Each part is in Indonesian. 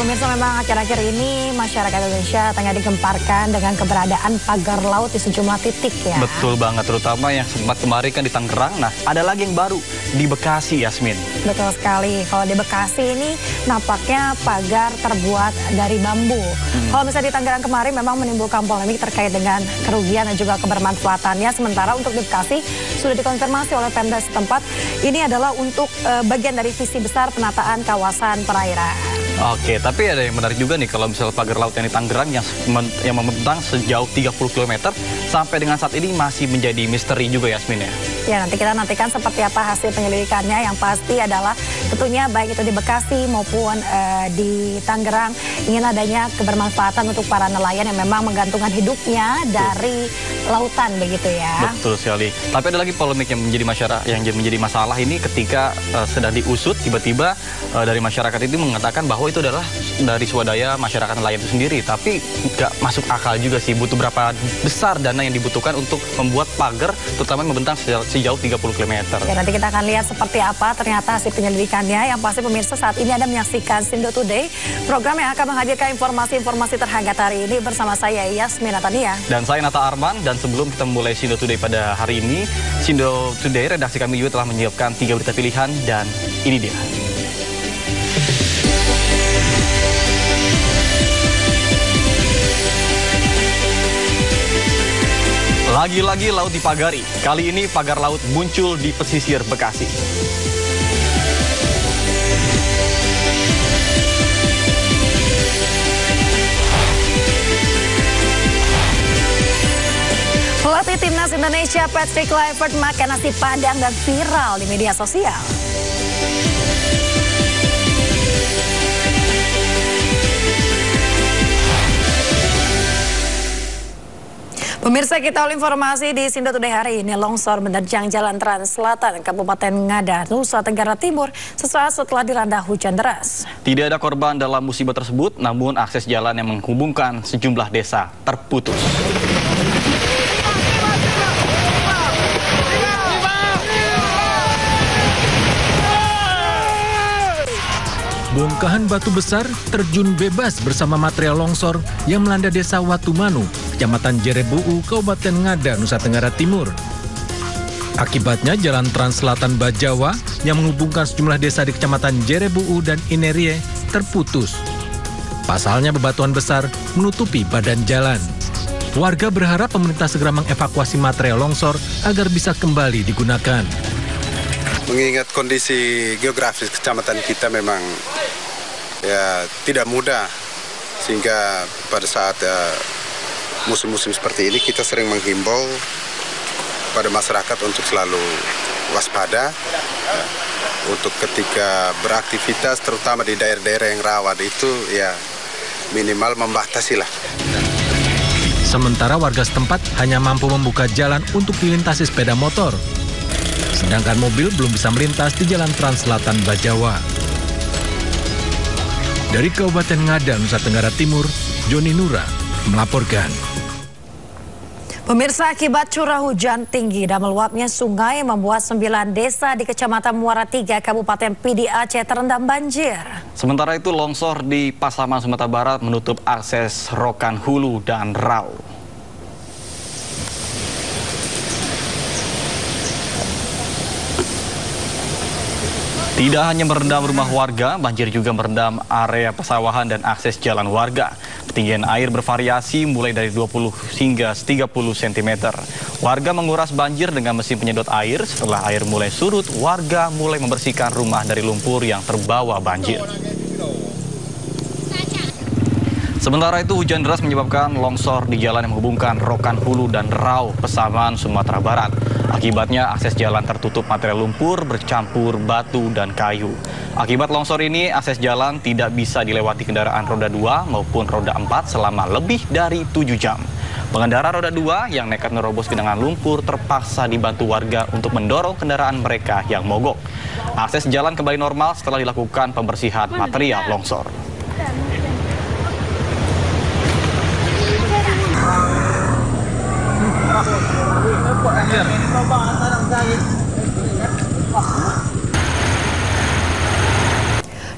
pemirsa, memang akhir-akhir ini masyarakat Indonesia tengah digemparkan dengan keberadaan pagar laut di sejumlah titik ya. Betul banget, terutama yang sempat kemarin kan di Tangerang. Nah, ada lagi yang baru di Bekasi, Yasmin. Betul sekali. Kalau di Bekasi ini nampaknya pagar terbuat dari bambu. Kalau misalnya di Tangerang kemarin memang menimbulkan polemik terkait dengan kerugian dan juga kebermanfaatannya. Sementara untuk di Bekasi sudah dikonfirmasi oleh Pemda setempat, ini adalah untuk bagian dari visi besar penataan kawasan perairan. Oke, tapi ada yang menarik juga nih kalau misalnya pagar laut yang di Tangerang yang membentang sejauh 30 km sampai dengan saat ini masih menjadi misteri juga, Yasmin ya. Ya, nanti kita nantikan seperti apa hasil penyelidikannya. Yang pasti adalah tentunya baik itu di Bekasi maupun di Tangerang ingin adanya kebermanfaatan untuk para nelayan yang memang menggantungkan hidupnya dari lautan begitu ya. Betul sekali. Tapi ada lagi polemik yang menjadi masalah ini ketika sedang diusut tiba-tiba dari masyarakat itu mengatakan bahwa itu adalah dari swadaya masyarakat nelayan itu sendiri. Tapi nggak masuk akal juga sih, butuh berapa besar dana yang dibutuhkan untuk membuat pagar terutama membentang sejauh 30 km. Ya, nanti kita akan lihat seperti apa ternyata hasil penyelidikannya. Yang pasti pemirsa, saat ini Anda menyaksikan Sindo Today, program yang akan menghadirkan informasi-informasi terhangat hari ini bersama saya Yasmin Natania. Dan saya Nata Arman, dan sebelum kita mulai Sindo Today pada hari ini, Sindo Today redaksi kami juga telah menyiapkan 3 berita pilihan dan ini dia. Lagi-lagi laut dipagari. Kali ini pagar laut muncul di pesisir Bekasi. Pelatih Timnas Indonesia Patrick Kluivert makan nasi padang dan viral di media sosial. Pemirsa, kita awal informasi di Sindo Today hari ini. Longsor menerjang Jalan Trans Selatan, Kabupaten Ngada, Nusa Tenggara Timur sesaat setelah dilanda hujan deras. Tidak ada korban dalam musibah tersebut, namun akses jalan yang menghubungkan sejumlah desa terputus. Bongkahan batu besar terjun bebas bersama material longsor yang melanda desa Watumanu, Kecamatan Jerebuu, Kabupaten Ngada, Nusa Tenggara Timur. Akibatnya Jalan Trans Selatan Bajawa yang menghubungkan sejumlah desa di Kecamatan Jerebuu dan Inerie terputus. Pasalnya bebatuan besar menutupi badan jalan. Warga berharap pemerintah segera mengevakuasi material longsor agar bisa kembali digunakan. Mengingat kondisi geografis kecamatan kita memang ya tidak mudah, sehingga pada saat musim-musim seperti ini kita sering menghimbau pada masyarakat untuk selalu waspada untuk ketika beraktivitas, terutama di daerah-daerah yang rawan itu ya minimal membatasi lah. Sementara warga setempat hanya mampu membuka jalan untuk dilintasi sepeda motor. Sedangkan mobil belum bisa melintas di Jalan Trans Selatan Bajawa. Dari Kabupaten Ngada, Nusa Tenggara Timur, Joni Nura melaporkan. Pemirsa, akibat curah hujan tinggi dan meluapnya sungai membuat 9 desa di Kecamatan Muara 3, Kabupaten Pidi Aceh terendam banjir. Sementara itu longsor di Pasaman, Sumatera Barat menutup akses Rokan Hulu dan Rau. Tidak hanya merendam rumah warga, banjir juga merendam area persawahan dan akses jalan warga. Ketinggian air bervariasi mulai dari 20 hingga 30 cm. Warga menguras banjir dengan mesin penyedot air. Setelah air mulai surut, warga mulai membersihkan rumah dari lumpur yang terbawa banjir. Sementara itu hujan deras menyebabkan longsor di jalan yang menghubungkan Rokan Hulu dan Rau, Pasaman, Sumatera Barat. Akibatnya akses jalan tertutup material lumpur bercampur batu dan kayu. Akibat longsor ini akses jalan tidak bisa dilewati kendaraan roda 2 maupun roda 4 selama lebih dari 7 jam. Pengendara roda 2 yang nekat menerobos genangan lumpur terpaksa dibantu warga untuk mendorong kendaraan mereka yang mogok. Akses jalan kembali normal setelah dilakukan pembersihan material longsor.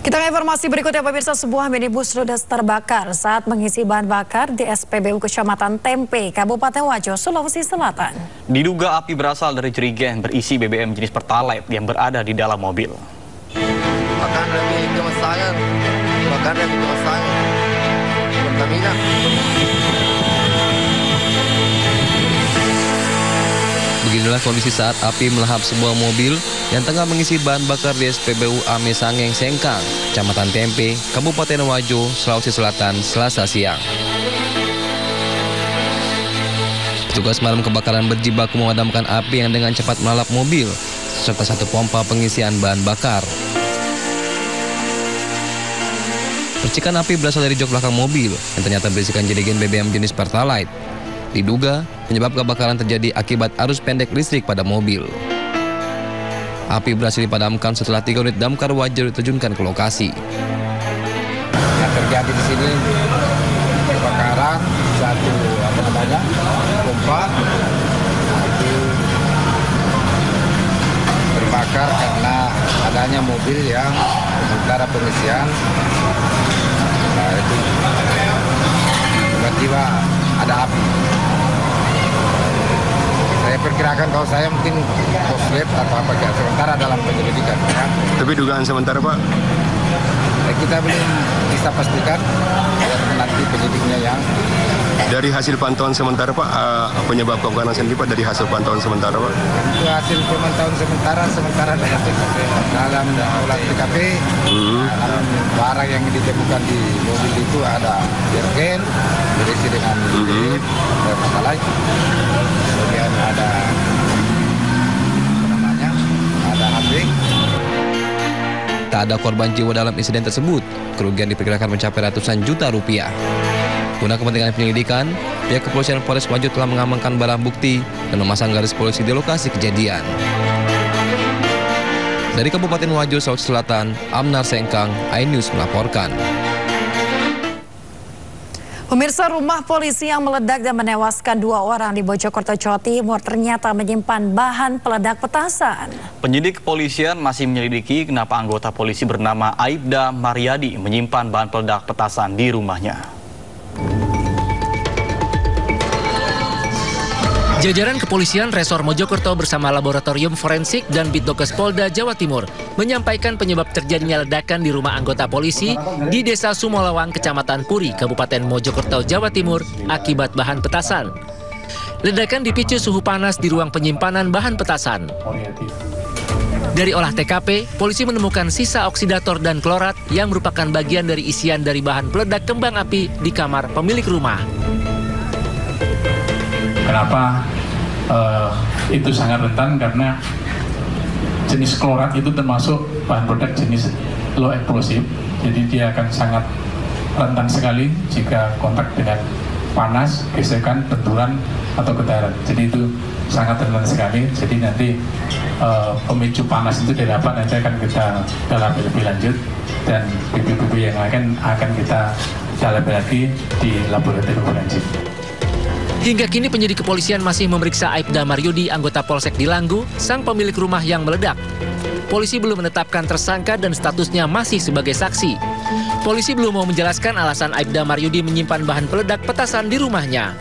Kita Informasi berikutnya pemirsa, sebuah minibus ludes terbakar saat mengisi bahan bakar di SPBU Kecamatan Tempe, Kabupaten Wajo, Sulawesi Selatan. Diduga api berasal dari jerigen berisi BBM jenis Pertalite yang berada di dalam mobil. Beginilah kondisi saat api melahap sebuah mobil yang tengah mengisi bahan bakar di SPBU Ame Sangeng Sengkang, Kecamatan Tempe, Kabupaten Wajo, Sulawesi Selatan, Selasa siang. Petugas pemadam kebakaran berjibaku memadamkan api yang dengan cepat melalap mobil, serta satu pompa pengisian bahan bakar. Percikan api berasal dari jok belakang mobil yang ternyata berisikan jerigen BBM jenis Pertalite. Diduga penyebab kebakaran terjadi akibat arus pendek listrik pada mobil. Api berhasil dipadamkan setelah 3 unit damkar Wajo diterjunkan ke lokasi. Yang terjadi di sini kebakaran satu pompa itu terbakar karena adanya mobil yang sementara pengisian. Nah, itu tiba-tiba ada api. Saya perkirakan kalau saya mungkin korslet atau apa sementara dalam penyelidikan. Ya. Tapi dugaan sementara Pak? Kita belum bisa pastikan nanti penyidiknya yang. Dari hasil pantauan sementara Pak, penyebab kebakaran sendiri Pak dari hasil pantauan sementara Pak? Itu hasil pemantauan sementara dalam olah TKP, dalam barang yang ditemukan di mobil itu ada jerigen berisi dengan Pertalite, kemudian ada HP. Tak ada korban jiwa dalam insiden tersebut. Kerugian diperkirakan mencapai ratusan juta rupiah. Guna kepentingan penyelidikan, pihak kepolisian Polres Wajo telah mengamankan barang bukti dan memasang garis polisi di lokasi kejadian. Dari Kabupaten Wajo, Sulawesi Selatan, Amnar Sengkang, iNews melaporkan. Pemirsa, rumah polisi yang meledak dan menewaskan 2 orang di Mojokerto, Jawa Timur ternyata menyimpan bahan peledak petasan. Penyidik kepolisian masih menyelidiki kenapa anggota polisi bernama Aibda Maryadi menyimpan bahan peledak petasan di rumahnya. Jajaran kepolisian Resor Mojokerto bersama Laboratorium Forensik dan Bitdokes Polda Jawa Timur menyampaikan penyebab terjadinya ledakan di rumah anggota polisi di Desa Sumolawang, Kecamatan Puri, Kabupaten Mojokerto, Jawa Timur akibat bahan petasan. Ledakan dipicu suhu panas di ruang penyimpanan bahan petasan. Dari olah TKP, polisi menemukan sisa oksidator dan klorat yang merupakan bagian dari isian dari bahan peledak kembang api di kamar pemilik rumah. Kenapa itu sangat rentan? Karena jenis klorat itu termasuk bahan peledak jenis low explosive, jadi dia akan sangat rentan sekali jika kontak dengan panas, gesekan, benturan, atau getaran. Jadi itu sangat rentan sekali. Jadi nanti pemicu panas itu didapat nanti akan kita dalami lebih lanjut, dan bukti-bukti yang akan kita dalami lagi di laboratorium forensik. Hingga kini penyidik kepolisian masih memeriksa Aibda Maryadi, anggota Polsek Dilanggu, sang pemilik rumah yang meledak. Polisi belum menetapkan tersangka dan statusnya masih sebagai saksi. Polisi belum mau menjelaskan alasan Aibda Maryadi menyimpan bahan peledak petasan di rumahnya.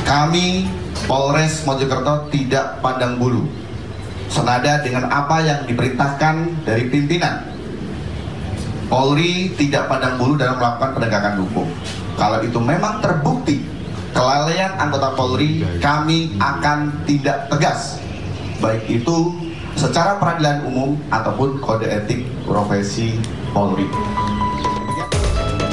Kami Polres Mojokerto tidak pandang bulu, senada dengan apa yang diperintahkan dari pimpinan. Polri tidak pandang bulu dalam melakukan penegakan hukum. Kalau itu memang terbukti kelalaian anggota Polri, kami akan tindak tegas, baik itu secara peradilan umum ataupun kode etik profesi Polri.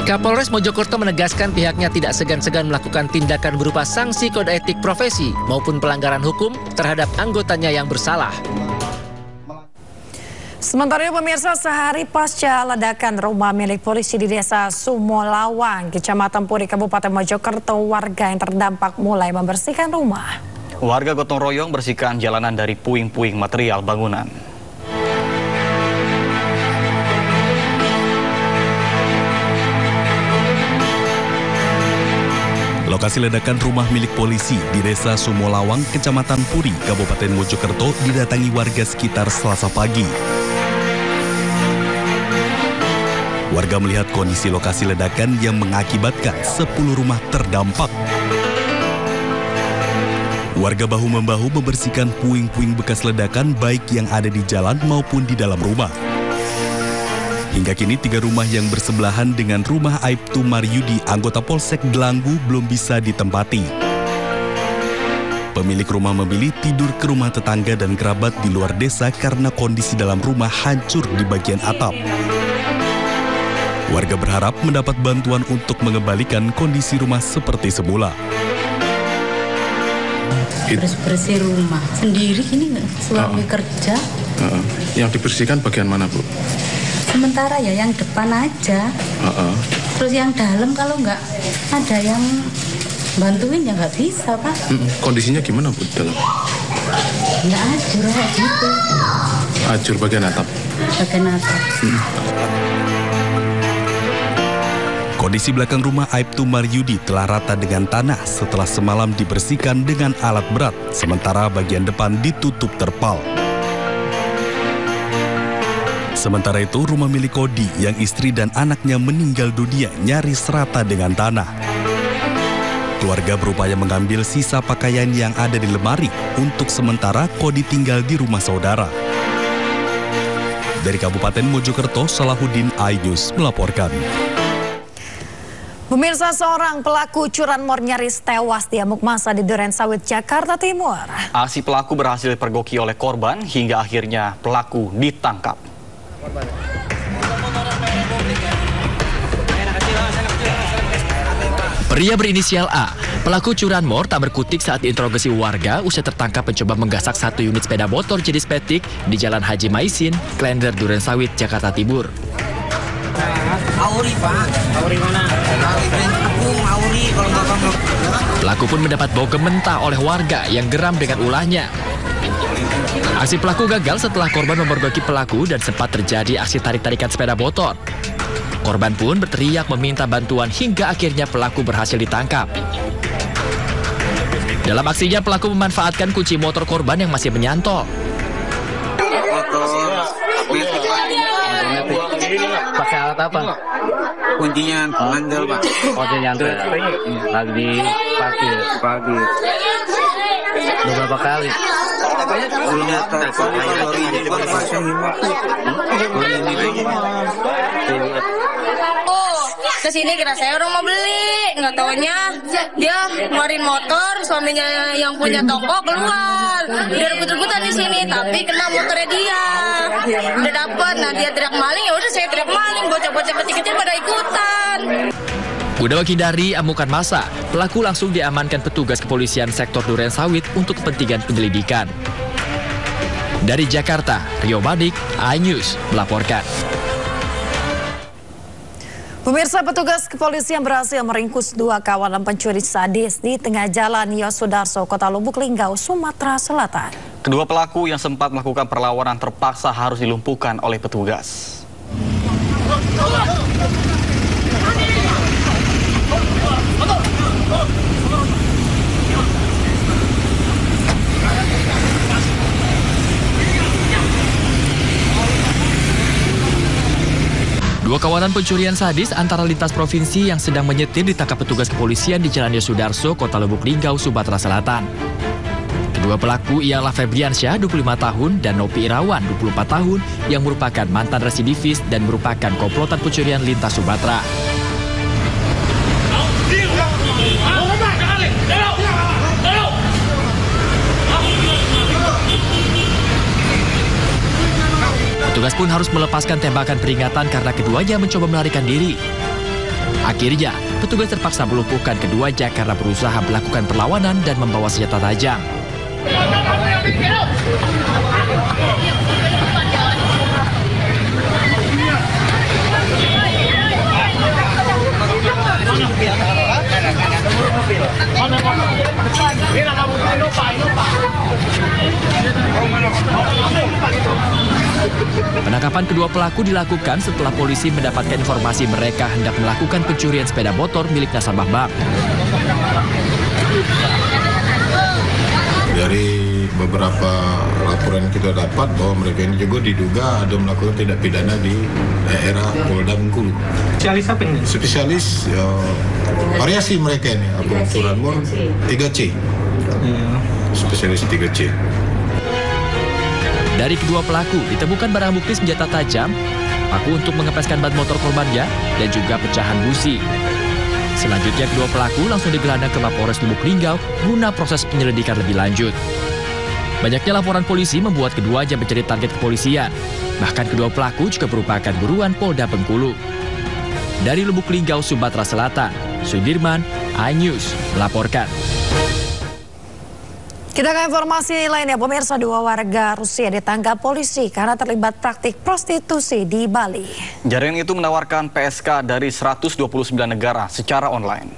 Kapolres Mojokerto menegaskan pihaknya tidak segan-segan melakukan tindakan berupa sanksi kode etik profesi maupun pelanggaran hukum terhadap anggotanya yang bersalah. Sementara itu pemirsa, sehari pasca ledakan rumah milik polisi di Desa Sumolawang, Kecamatan Puri, Kabupaten Mojokerto, warga yang terdampak mulai membersihkan rumah. Warga gotong royong bersihkan jalanan dari puing-puing material bangunan. Lokasi ledakan rumah milik polisi di Desa Sumolawang, Kecamatan Puri, Kabupaten Mojokerto didatangi warga sekitar Selasa pagi. Warga melihat kondisi lokasi ledakan yang mengakibatkan 10 rumah terdampak. Warga bahu-membahu membersihkan puing-puing bekas ledakan baik yang ada di jalan maupun di dalam rumah. Hingga kini 3 rumah yang bersebelahan dengan rumah Aibtu Maryudi, anggota Polsek Delanggu, belum bisa ditempati. Pemilik rumah memilih tidur ke rumah tetangga dan kerabat di luar desa karena kondisi dalam rumah hancur di bagian atap. Warga berharap mendapat bantuan untuk mengembalikan kondisi rumah seperti semula. Bersih rumah sendiri ini suami kerja. Yang dibersihkan bagian mana, Bu? Sementara ya yang depan aja. Terus yang dalam kalau nggak ada yang bantuin ya nggak bisa, Pak. Kondisinya gimana, Bu, dalam? Nggak hancur kayak gitu. Hancur bagian atap? Bagian atap. Kondisi belakang rumah Aibtu Maryudi telah rata dengan tanah setelah semalam dibersihkan dengan alat berat, sementara bagian depan ditutup terpal. Sementara itu, rumah milik Kodi yang istri dan anaknya meninggal dunia nyaris rata dengan tanah. Keluarga berupaya mengambil sisa pakaian yang ada di lemari. Untuk sementara, Kodi tinggal di rumah saudara. Dari Kabupaten Mojokerto, Salahuddin, iNews melaporkan. Pemirsa, seorang pelaku curanmor nyaris tewas diamuk massa di Durensawit, Jakarta Timur. Aksi pelaku berhasil dipergoki oleh korban hingga akhirnya pelaku ditangkap. Pria berinisial A, pelaku curanmor tak berkutik saat diinterogasi warga usai tertangkap mencoba menggasak 1 unit sepeda motor jenis Petik di Jalan Haji Maisin, Klender, Durensawit, Jakarta Timur. Auri, Pak. Auri mana? Auri, kalau nggak. Pelaku pun mendapat bau mentah oleh warga yang geram dengan ulahnya. Aksi pelaku gagal setelah korban memergoki pelaku dan sempat terjadi aksi tarik-tarikan sepeda motor. Korban pun berteriak meminta bantuan hingga akhirnya pelaku berhasil ditangkap. Dalam aksinya, pelaku memanfaatkan kunci motor korban yang masih menyantol. Pakai alat apa? Kuncinya handle, Pak. Kuncinya handle. Lagi parkir. Berapa kali? Kesini kira saya orang mau beli, nggak taunya dia ngeluarin motor, suaminya yang punya toko keluar, dia rebut-rebutan di sini, tapi kena motornya dia, udah dapat, nah dia teriak maling, ya udah saya teriak maling, bocah-bocah kecil-kecil pada ikutan. Guna menghindari amukan massa, pelaku langsung diamankan petugas kepolisian sektor Durensawit untuk kepentingan penyelidikan. Dari Jakarta, Rio Madik, iNews melaporkan. Pemirsa, petugas kepolisian berhasil meringkus 2 kawanan pencuri sadis di tengah jalan Yosudarso, Kota Lubuk Linggau, Sumatera Selatan. Kedua pelaku yang sempat melakukan perlawanan terpaksa harus dilumpuhkan oleh petugas. Dua kawanan pencurian sadis antara lintas provinsi yang sedang menyetir ditangkap petugas kepolisian di Jalan Yosudarso, Kota Lubuk Linggau, Sumatera Selatan. Kedua pelaku ialah Febriansyah, 25 tahun, dan Nopi Irawan, 24 tahun, yang merupakan mantan residivis dan merupakan komplotan pencurian lintas Sumatera. Petugas pun harus melepaskan tembakan peringatan karena keduanya mencoba melarikan diri. Akhirnya, petugas terpaksa melumpuhkan keduanya karena berusaha melakukan perlawanan dan membawa senjata tajam. Penangkapan kedua pelaku dilakukan setelah polisi mendapatkan informasi mereka hendak melakukan pencurian sepeda motor milik nasabah bank. Dari beberapa laporan kita dapat bahwa mereka ini juga diduga ada melakukan tindak pidana di daerah Polda Bengkulu. Spesialis apa ini? Spesialis variasi mereka ini, Abang Curanmor 3C. Spesialis 3C. Dari kedua pelaku ditemukan barang bukti senjata tajam, paku untuk mengepeskan ban motor korbannya, dan juga pecahan busi. Selanjutnya kedua pelaku langsung digelandang ke Mapolres Lubuk Linggau guna proses penyelidikan lebih lanjut. Banyaknya laporan polisi membuat keduanya menjadi target kepolisian. Bahkan kedua pelaku juga merupakan buruan Polda Bengkulu. Dari Lubuk Linggau, Sumatera Selatan, Sudirman, iNews melaporkan. Kita ke informasi lainnya, pemirsa, 2 warga Rusia ditangkap polisi karena terlibat praktik prostitusi di Bali. Jaringan itu menawarkan PSK dari 129 negara secara online.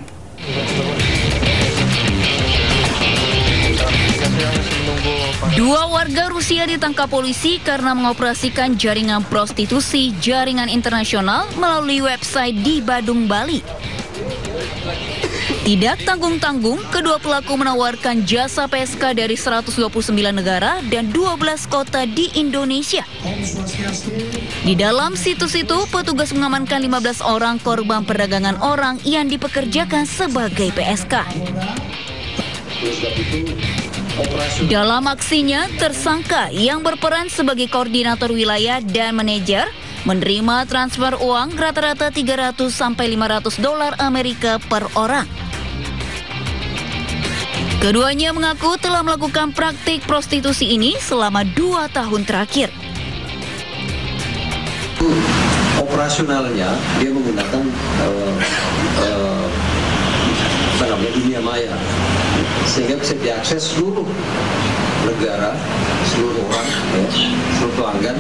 Dua warga Rusia ditangkap polisi karena mengoperasikan jaringan prostitusi jaringan internasional melalui website di Badung, Bali. Tidak tanggung-tanggung, kedua pelaku menawarkan jasa PSK dari 129 negara dan 12 kota di Indonesia. Di dalam situs itu, petugas mengamankan 15 orang korban perdagangan orang yang dipekerjakan sebagai PSK. Dalam aksinya, tersangka yang berperan sebagai koordinator wilayah dan manajer menerima transfer uang rata-rata $300 sampai $500 Amerika per orang. Keduanya mengaku telah melakukan praktik prostitusi ini selama 2 tahun terakhir. Operasionalnya dia menggunakan dunia maya, sehingga bisa diakses seluruh negara, seluruh orang, seluruh pelanggan,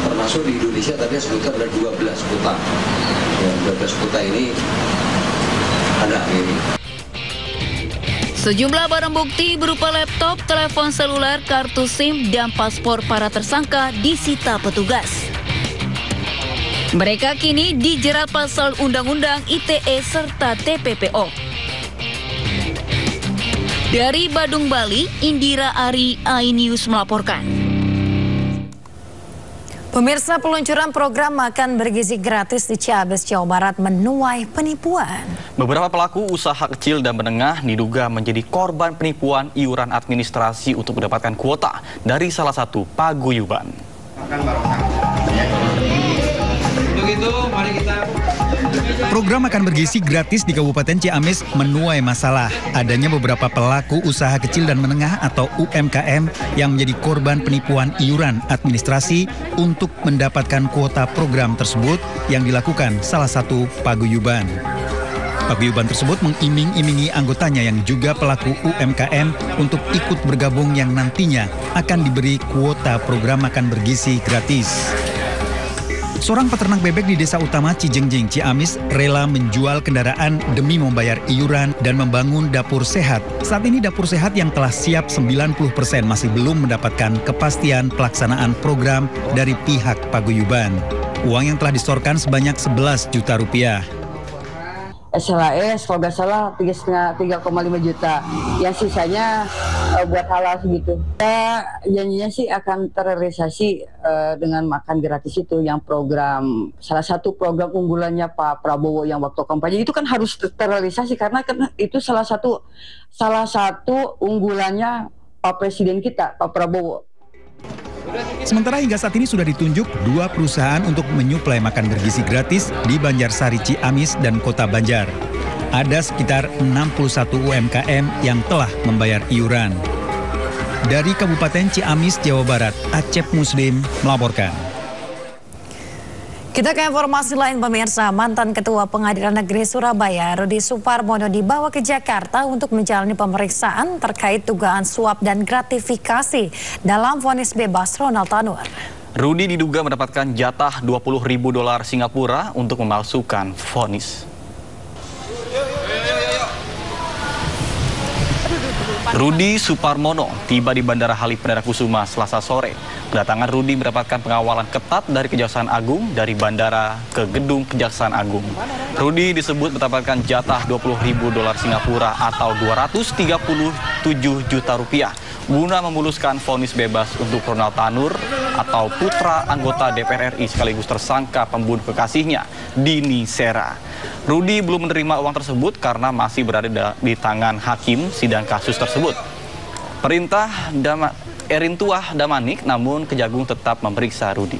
termasuk di Indonesia. Tadi sebutkan ada 12 kota. 12 kota ini ada ini. Sejumlah barang bukti berupa laptop, telepon seluler, kartu SIM, dan paspor para tersangka disita petugas. Mereka kini dijerat pasal Undang-Undang ITE serta TPPO. Dari Badung, Bali, Indira Ari, iNews melaporkan. Pemirsa, peluncuran program makan bergizi gratis di Ciamis, Jawa Barat menuai penipuan. Beberapa pelaku usaha kecil dan menengah diduga menjadi korban penipuan iuran administrasi untuk mendapatkan kuota dari salah satu paguyuban. Program makan bergizi gratis di Kabupaten Ciamis menuai masalah. Adanya beberapa pelaku usaha kecil dan menengah atau UMKM yang menjadi korban penipuan iuran administrasi untuk mendapatkan kuota program tersebut yang dilakukan salah satu paguyuban. Paguyuban tersebut mengiming-imingi anggotanya yang juga pelaku UMKM untuk ikut bergabung yang nantinya akan diberi kuota program makan bergizi gratis. Seorang peternak bebek di Desa Utama Cijengjing, Ciamis rela menjual kendaraan demi membayar iuran dan membangun dapur sehat. Saat ini dapur sehat yang telah siap 90% masih belum mendapatkan kepastian pelaksanaan program dari pihak paguyuban. Uang yang telah disetorkan sebanyak 11 juta rupiah. SLAS kalau nggak salah 3,5 juta. Yang sisanya buat halal segitu. Janjinya sih akan terrealisasi dengan makan gratis itu, yang program, salah satu program unggulannya Pak Prabowo yang waktu kampanye itu kan harus terrealisasi karena kan itu salah satu unggulannya Pak Presiden kita, Pak Prabowo. Sementara hingga saat ini sudah ditunjuk 2 perusahaan untuk menyuplai makan bergizi gratis di Banjarsari, Ciamis, dan Kota Banjar. Ada sekitar 61 UMKM yang telah membayar iuran. Dari Kabupaten Ciamis, Jawa Barat, Acep Muslim melaporkan. Kita ke informasi lain, pemirsa. Mantan Ketua Pengadilan Negeri Surabaya, Rudi Suparmono, dibawa ke Jakarta untuk menjalani pemeriksaan terkait dugaan suap dan gratifikasi dalam vonis bebas Ronald Tanur. Rudi diduga mendapatkan jatah $20.000 Singapura untuk memalsukan vonis. Rudi Suparmono tiba di Bandara Halim Perdana Kusuma Selasa sore. Kedatangan Rudi mendapatkan pengawalan ketat dari Kejaksaan Agung dari bandara ke gedung Kejaksaan Agung. Rudi disebut mendapatkan jatah $20.000 Singapura atau 237 juta rupiah guna memuluskan vonis bebas untuk Ronald Tanur atau putra anggota DPR RI sekaligus tersangka pembunuh kekasihnya, Dini Sera. Rudi belum menerima uang tersebut karena masih berada di tangan hakim sidang kasus tersebut. Perintah Erintuah Damanik, namun Kejagung tetap memeriksa Rudi.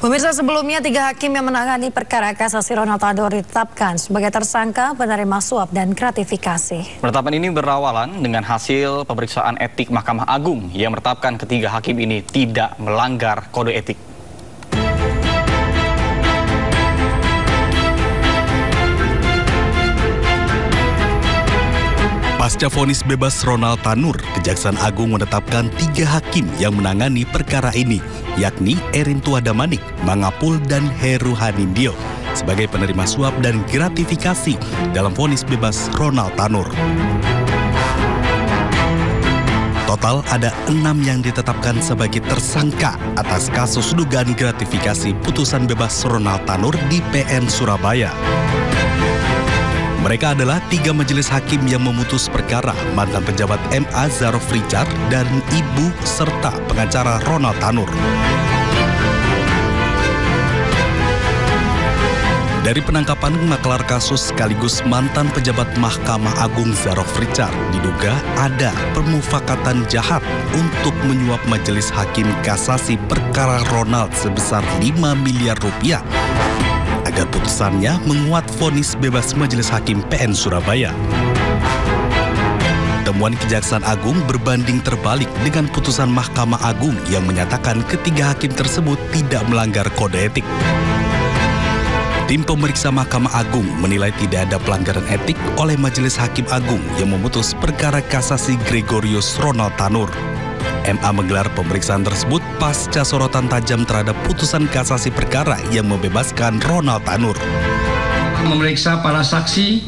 Pemirsa, sebelumnya 3 hakim yang menangani perkara kasasi Ronald Tanur ditetapkan sebagai tersangka penerima suap dan gratifikasi. Penetapan ini berawalan dengan hasil pemeriksaan etik Mahkamah Agung yang menetapkan ketiga hakim ini tidak melanggar kode etik. Pasca vonis bebas Ronald Tanur, Kejaksaan Agung menetapkan 3 hakim yang menangani perkara ini, yakni Erintuah Damanik, Mangapul, dan Heru Hanindyo sebagai penerima suap dan gratifikasi dalam vonis bebas Ronald Tanur. Total ada 6 yang ditetapkan sebagai tersangka atas kasus dugaan gratifikasi putusan bebas Ronald Tanur di PN Surabaya. Mereka adalah 3 majelis hakim yang memutus perkara mantan pejabat MA Zarof Richard dan ibu serta pengacara Ronald Tanur. Dari penangkapan maklar kasus sekaligus mantan pejabat Mahkamah Agung Zarof Richard diduga ada permufakatan jahat untuk menyuap majelis hakim kasasi perkara Ronald sebesar 5 miliar rupiah agar putusannya menguat vonis bebas Majelis Hakim PN Surabaya. Temuan Kejaksaan Agung berbanding terbalik dengan putusan Mahkamah Agung yang menyatakan ketiga hakim tersebut tidak melanggar kode etik. Tim pemeriksa Mahkamah Agung menilai tidak ada pelanggaran etik oleh Majelis Hakim Agung yang memutus perkara kasasi Gregorius Ronald Tanur. MA menggelar pemeriksaan tersebut pasca sorotan tajam terhadap putusan kasasi perkara yang membebaskan Ronald Tanur. Memeriksa para saksi,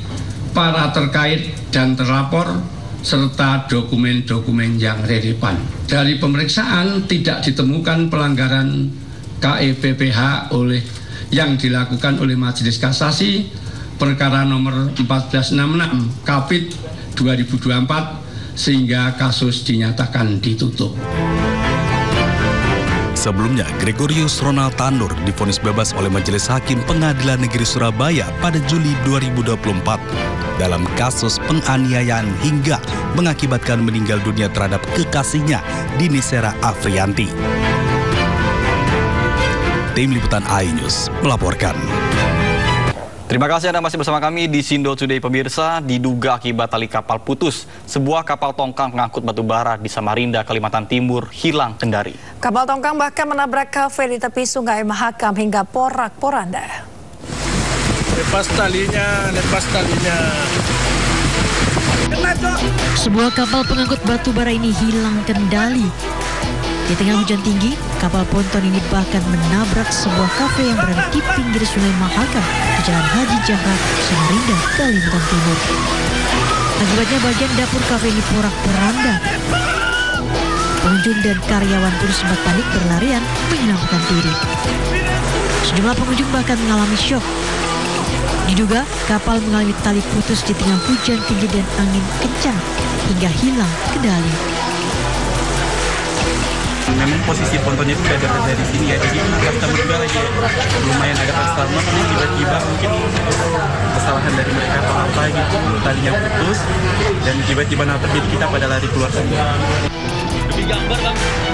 para terkait dan terlapor, serta dokumen-dokumen yang relevan. Dari pemeriksaan tidak ditemukan pelanggaran KEPPH yang dilakukan oleh Majelis Kasasi perkara nomor 1466 Kapit 2024 sehingga kasus dinyatakan ditutup. Sebelumnya, Gregorius Ronald Tanur divonis bebas oleh Majelis Hakim Pengadilan Negeri Surabaya pada Juli 2024 dalam kasus penganiayaan hingga mengakibatkan meninggal dunia terhadap kekasihnya, Dini Sera Afrianti. Tim Liputan iNews melaporkan. Terima kasih Anda masih bersama kami di Sindo Today pemirsa. Diduga akibat tali kapal putus, sebuah kapal tongkang pengangkut batu bara di Samarinda, Kalimantan Timur hilang kendali. Kapal tongkang bahkan menabrak kafe di tepi Sungai Mahakam hingga porak-poranda. Lepas talinya. Sebuah kapal pengangkut batu bara ini hilang kendali. Di tengah hujan tinggi, kapal ponton ini bahkan menabrak sebuah kafe yang berada di pinggir Sungai Mahakam di Jalan Haji Jahrat, Samarinda, Kalimantan Timur. Akibatnya bagian dapur kafe ini porak-poranda. Pengunjung dan karyawan pun sempat panik berlarian menyelamatkan diri. Sejumlah pengunjung bahkan mengalami syok. Diduga kapal mengalami tali putus di tengah hujan tinggi dan angin kencang hingga hilang kendali. Memang posisi pontonnya itu beda dari sini ya, jadi kita berdua lagi lumayan agak sama, tiba-tiba mungkin kesalahan dari mereka atau apa gitu, talinya putus dan tiba-tiba nabrak, jadi kita pada lari keluar semua.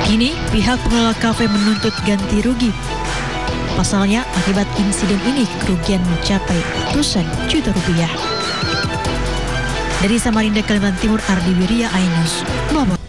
Kini pihak pengelola kafe menuntut ganti rugi. Pasalnya akibat insiden ini kerugian mencapai ratusan juta rupiah. Dari Samarinda, Kalimantan Timur, Ardi Wirya, iNews melaporkan.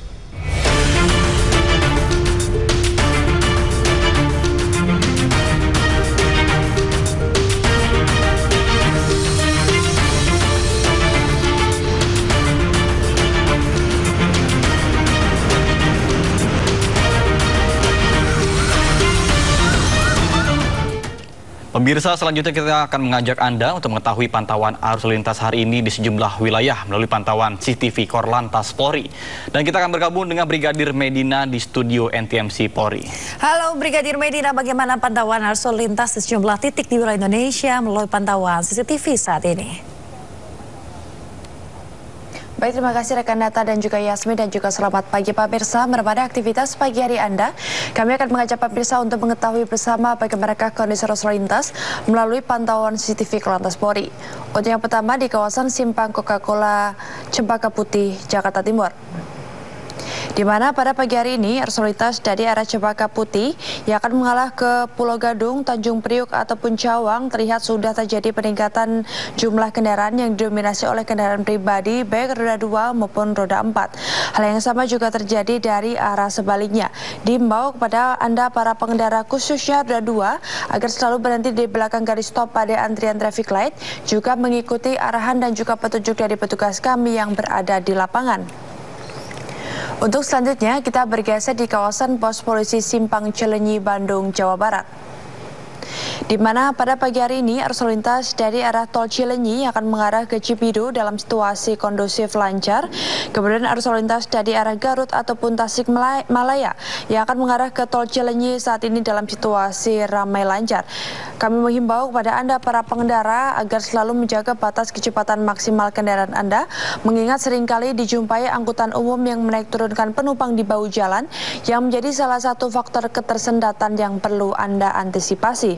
Pemirsa, selanjutnya kita akan mengajak Anda untuk mengetahui pantauan arus lalu lintas hari ini di sejumlah wilayah melalui pantauan CCTV Korlantas Polri. Dan kita akan bergabung dengan Brigadir Medina di studio NTMC Polri. Halo Brigadir Medina, bagaimana pantauan arus lalu lintas di sejumlah titik di wilayah Indonesia melalui pantauan CCTV saat ini? Baik, terima kasih rekan Data dan juga Yasmin, dan juga selamat pagi pemirsa. Menemani aktivitas pagi hari Anda, kami akan mengajak pemirsa untuk mengetahui bersama bagaimana kondisi arus lalu lintas melalui pantauan CCTV Korlantas Polri. Untuk yang pertama di kawasan Simpang Coca-Cola Cempaka Putih, Jakarta Timur. Di mana pada pagi hari ini arus lalu lintas dari arah Cempaka Putih yang akan mengarah ke Pulau Gadung, Tanjung Priuk ataupun Cawang terlihat sudah terjadi peningkatan jumlah kendaraan yang didominasi oleh kendaraan pribadi baik roda 2 maupun roda 4. Hal yang sama juga terjadi dari arah sebaliknya. Diimbau kepada Anda para pengendara khususnya roda 2 agar selalu berhenti di belakang garis stop pada antrian traffic light, juga mengikuti arahan dan juga petunjuk dari petugas kami yang berada di lapangan. Untuk selanjutnya, kita bergeser di kawasan pos polisi Simpang Cileunyi, Bandung, Jawa Barat. Di mana pada pagi hari ini arus lalu lintas dari arah tol Cileunyi akan mengarah ke Cibiru dalam situasi kondusif lancar. Kemudian arus lalu lintas dari arah Garut ataupun Tasikmalaya yang akan mengarah ke tol Cileunyi saat ini dalam situasi ramai lancar. Kami menghimbau kepada Anda para pengendara agar selalu menjaga batas kecepatan maksimal kendaraan Anda, mengingat seringkali dijumpai angkutan umum yang menaik turunkan penumpang di bahu jalan yang menjadi salah satu faktor ketersendatan yang perlu Anda antisipasi.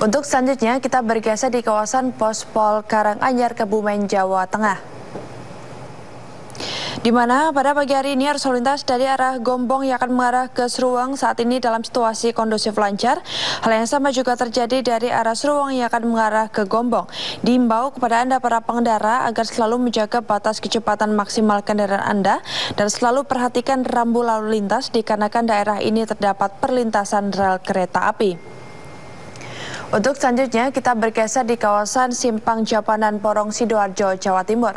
Untuk selanjutnya kita bergeser di kawasan Pos Pol Karanganyar, Kebumen, Jawa Tengah. Di mana pada pagi hari ini arus lalu lintas dari arah Gombong yang akan mengarah ke Seruang saat ini dalam situasi kondusif lancar. Hal yang sama juga terjadi dari arah Seruang yang akan mengarah ke Gombong. Diimbau kepada Anda para pengendara agar selalu menjaga batas kecepatan maksimal kendaraan Anda dan selalu perhatikan rambu lalu lintas dikarenakan daerah ini terdapat perlintasan rel kereta api. Untuk selanjutnya kita bergeser di kawasan Simpang Japanan Porong Sidoarjo, Jawa Timur.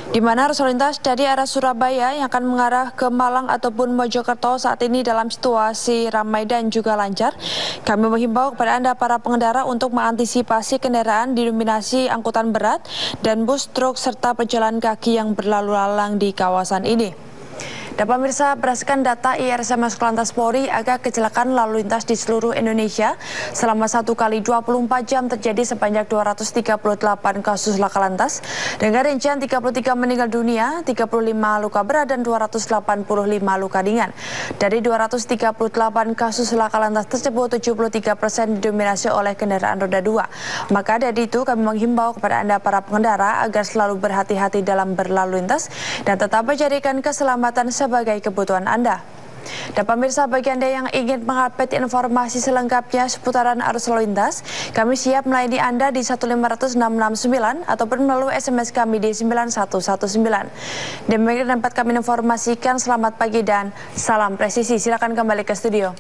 Di mana arus lalu lintas dari arah Surabaya yang akan mengarah ke Malang ataupun Mojokerto saat ini dalam situasi ramai dan juga lancar. Kami menghimbau kepada Anda para pengendara untuk mengantisipasi kendaraan didominasi angkutan berat dan bus, truk serta pejalan kaki yang berlalu lalang di kawasan ini. Dan pemirsa, berdasarkan data IRSMS Korlantas Polri, angka kecelakaan lalu lintas di seluruh Indonesia selama 1 kali 24 jam terjadi sebanyak 238 kasus laka lantas dengan rincian 33 meninggal dunia, 35 luka berat dan 285 luka ringan. Dari 238 kasus laka lantas tersebut, 73% didominasi oleh kendaraan roda 2. Maka dari itu kami menghimbau kepada Anda para pengendara agar selalu berhati-hati dalam berlalu lintas dan tetap menjadikan keselamatan sebagai kebutuhan Anda. Dan pemirsa, bagi Anda yang ingin mengupdate informasi selengkapnya seputaran arus lalu lintas, kami siap melayani Anda di 1500669 ataupun melalui SMS kami di 9119. Demikian dapat kami informasikan. Selamat pagi dan salam presisi. Silakan kembali ke studio.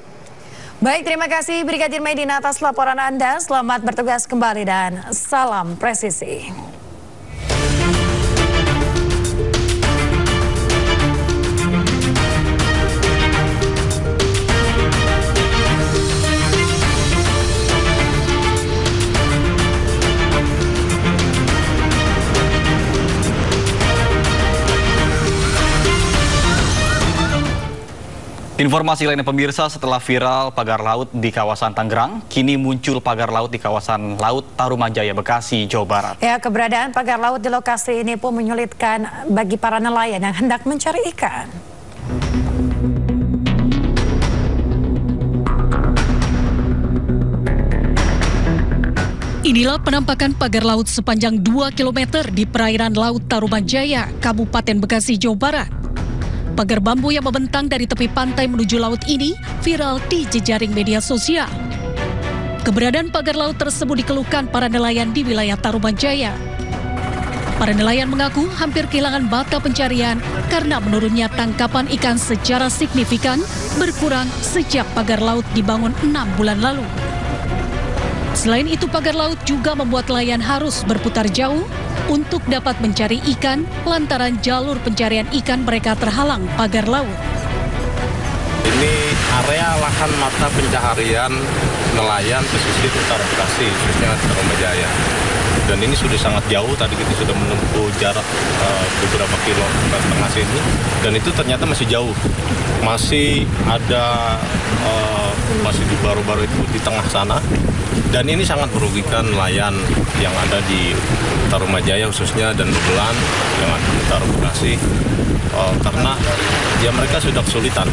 Baik, terima kasih Brigadir Medina atas laporan Anda. Selamat bertugas kembali dan salam presisi. Informasi lainnya pemirsa, setelah viral pagar laut di kawasan Tangerang, kini muncul pagar laut di kawasan Laut Tarumajaya, Bekasi, Jawa Barat. Ya, keberadaan pagar laut di lokasi ini pun menyulitkan bagi para nelayan yang hendak mencari ikan. Inilah penampakan pagar laut sepanjang 2 km di perairan Laut Tarumajaya, Kabupaten Bekasi, Jawa Barat. Pagar bambu yang membentang dari tepi pantai menuju laut ini viral di jejaring media sosial. Keberadaan pagar laut tersebut dikeluhkan para nelayan di wilayah Tarumajaya. Para nelayan mengaku hampir kehilangan mata pencarian karena menurunnya tangkapan ikan secara signifikan berkurang sejak pagar laut dibangun 6 bulan lalu. Selain itu, pagar laut juga membuat nelayan harus berputar jauh untuk dapat mencari ikan lantaran jalur pencarian ikan mereka terhalang pagar laut. Ini area lahan mata pencaharian nelayan pesisir utara Bekasi, khususnya Tarumajaya. Dan ini sudah sangat jauh, tadi kita sudah menempuh jarak beberapa kilometer tengah sini, dan itu ternyata masih jauh. Masih ada, masih di baru-baru itu di tengah sana. Dan ini sangat merugikan nelayan yang ada di Tarumajaya khususnya dan Bebelan yang ada di Utara Bekasi, karena ya mereka sudah kesulitan.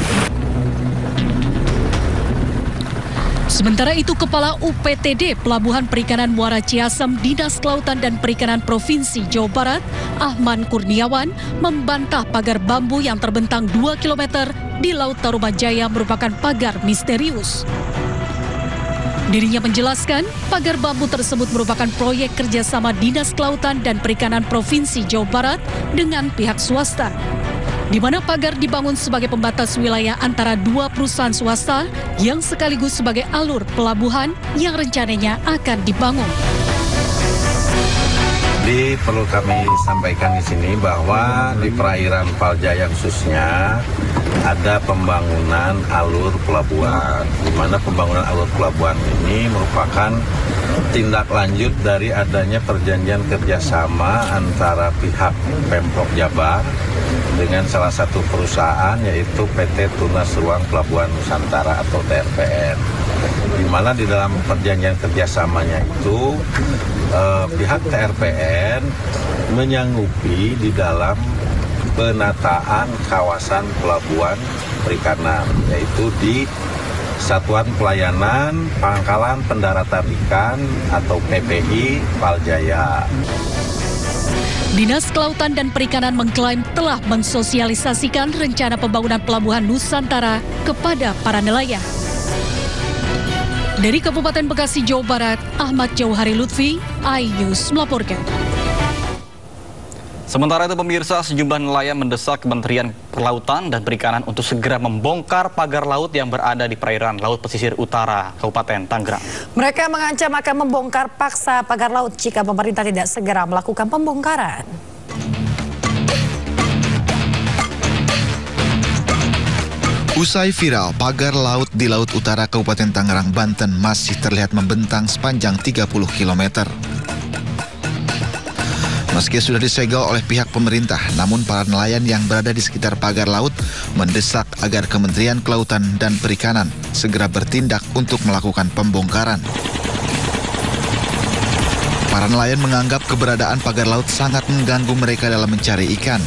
Sementara itu, Kepala UPTD Pelabuhan Perikanan Muara Ciasem Dinas Kelautan dan Perikanan Provinsi Jawa Barat, Ahman Kurniawan, membantah pagar bambu yang terbentang 2 km di Laut Tarumajaya merupakan pagar misterius. Dirinya menjelaskan, pagar bambu tersebut merupakan proyek kerjasama Dinas Kelautan dan Perikanan Provinsi Jawa Barat dengan pihak swasta, di mana pagar dibangun sebagai pembatas wilayah antara dua perusahaan swasta yang sekaligus sebagai alur pelabuhan yang rencananya akan dibangun. Jadi perlu kami sampaikan di sini bahwa di perairan Paljaya khususnya ada pembangunan alur pelabuhan, di mana pembangunan alur pelabuhan ini merupakan tindak lanjut dari adanya perjanjian kerjasama antara pihak Pemprov Jabar dengan salah satu perusahaan yaitu PT Tunas Ruang Pelabuhan Nusantara atau TRPN, di mana di dalam perjanjian kerjasamanya itu pihak TRPN menyanggupi di dalam penataan kawasan pelabuhan perikanan, yaitu di Satuan Pelayanan Pangkalan Pendaratan Ikan atau PPI Paljaya. Dinas Kelautan dan Perikanan mengklaim telah mensosialisasikan rencana pembangunan pelabuhan Nusantara kepada para nelayan. Dari Kabupaten Bekasi, Jawa Barat, Ahmad Jauhari Lutfi, iNews melaporkan. Sementara itu pemirsa, sejumlah nelayan mendesak Kementerian Kelautan dan Perikanan untuk segera membongkar pagar laut yang berada di perairan Laut Pesisir Utara, Kabupaten Tangerang. Mereka mengancam akan membongkar paksa pagar laut jika pemerintah tidak segera melakukan pembongkaran. Usai viral, pagar laut di Laut Utara Kabupaten Tangerang, Banten masih terlihat membentang sepanjang 30 km. Meski sudah disegel oleh pihak pemerintah, namun para nelayan yang berada di sekitar pagar laut mendesak agar Kementerian Kelautan dan Perikanan segera bertindak untuk melakukan pembongkaran. Para nelayan menganggap keberadaan pagar laut sangat mengganggu mereka dalam mencari ikan.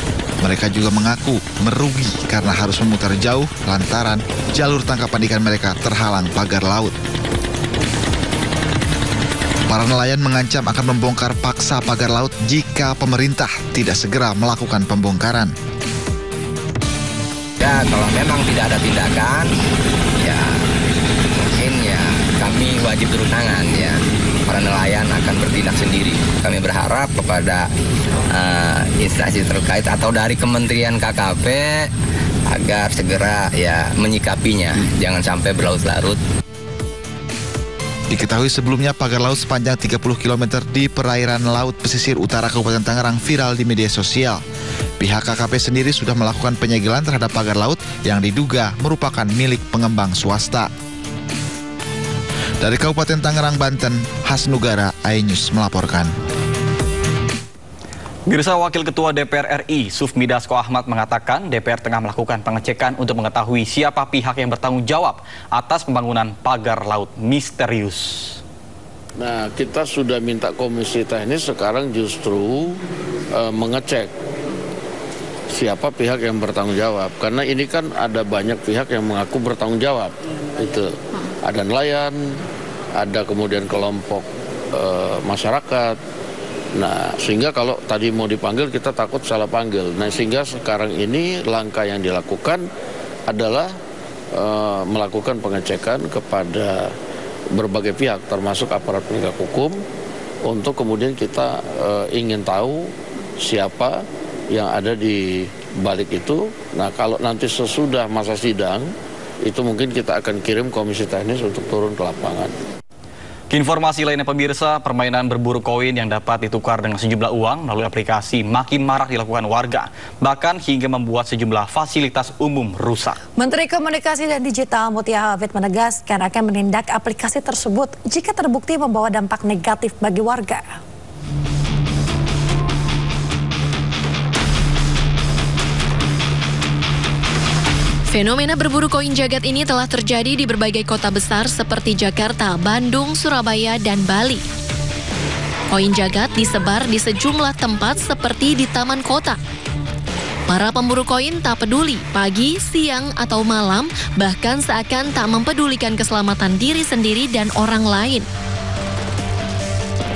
Mereka juga mengaku merugi karena harus memutar jauh lantaran jalur tangkapan ikan mereka terhalang pagar laut. Para nelayan mengancam akan membongkar paksa pagar laut jika pemerintah tidak segera melakukan pembongkaran. Ya, kalau memang tidak ada tindakan, ya mungkin ya kami wajib turun tangan ya. Para nelayan akan bertindak sendiri. Kami berharap kepada instansi terkait atau dari Kementerian KKP agar segera ya menyikapinya, jangan sampai berlarut-larut. Diketahui sebelumnya pagar laut sepanjang 30 km di perairan Laut Pesisir Utara Kabupaten Tangerang viral di media sosial. Pihak KKP sendiri sudah melakukan penyegelan terhadap pagar laut yang diduga merupakan milik pengembang swasta. Dari Kabupaten Tangerang, Banten, Hasnugara, iNews melaporkan. Pemirsa, Wakil Ketua DPR RI, Sufmi Dasko Ahmad mengatakan DPR tengah melakukan pengecekan untuk mengetahui siapa pihak yang bertanggung jawab atas pembangunan pagar laut misterius. Nah, kita sudah minta komisi teknis sekarang justru mengecek siapa pihak yang bertanggung jawab. Karena ini kan ada banyak pihak yang mengaku bertanggung jawab. Itu ada nelayan, ada kemudian kelompok masyarakat. Nah, sehingga kalau tadi mau dipanggil kita takut salah panggil. Nah, sehingga sekarang ini langkah yang dilakukan adalah melakukan pengecekan kepada berbagai pihak, termasuk aparat penegak hukum, untuk kemudian kita ingin tahu siapa yang ada di balik itu. Nah, kalau nanti sesudah masa sidang, itu mungkin kita akan kirim komisi teknis untuk turun ke lapangan. Informasi lainnya pemirsa, permainan berburu koin yang dapat ditukar dengan sejumlah uang melalui aplikasi makin marak dilakukan warga, bahkan hingga membuat sejumlah fasilitas umum rusak. Menteri Komunikasi dan Digital Mutia Hafid menegaskan akan menindak aplikasi tersebut jika terbukti membawa dampak negatif bagi warga. Fenomena berburu koin jagat ini telah terjadi di berbagai kota besar seperti Jakarta, Bandung, Surabaya, dan Bali. Koin jagat disebar di sejumlah tempat seperti di taman kota. Para pemburu koin tak peduli pagi, siang, atau malam, bahkan seakan tak mempedulikan keselamatan diri sendiri dan orang lain.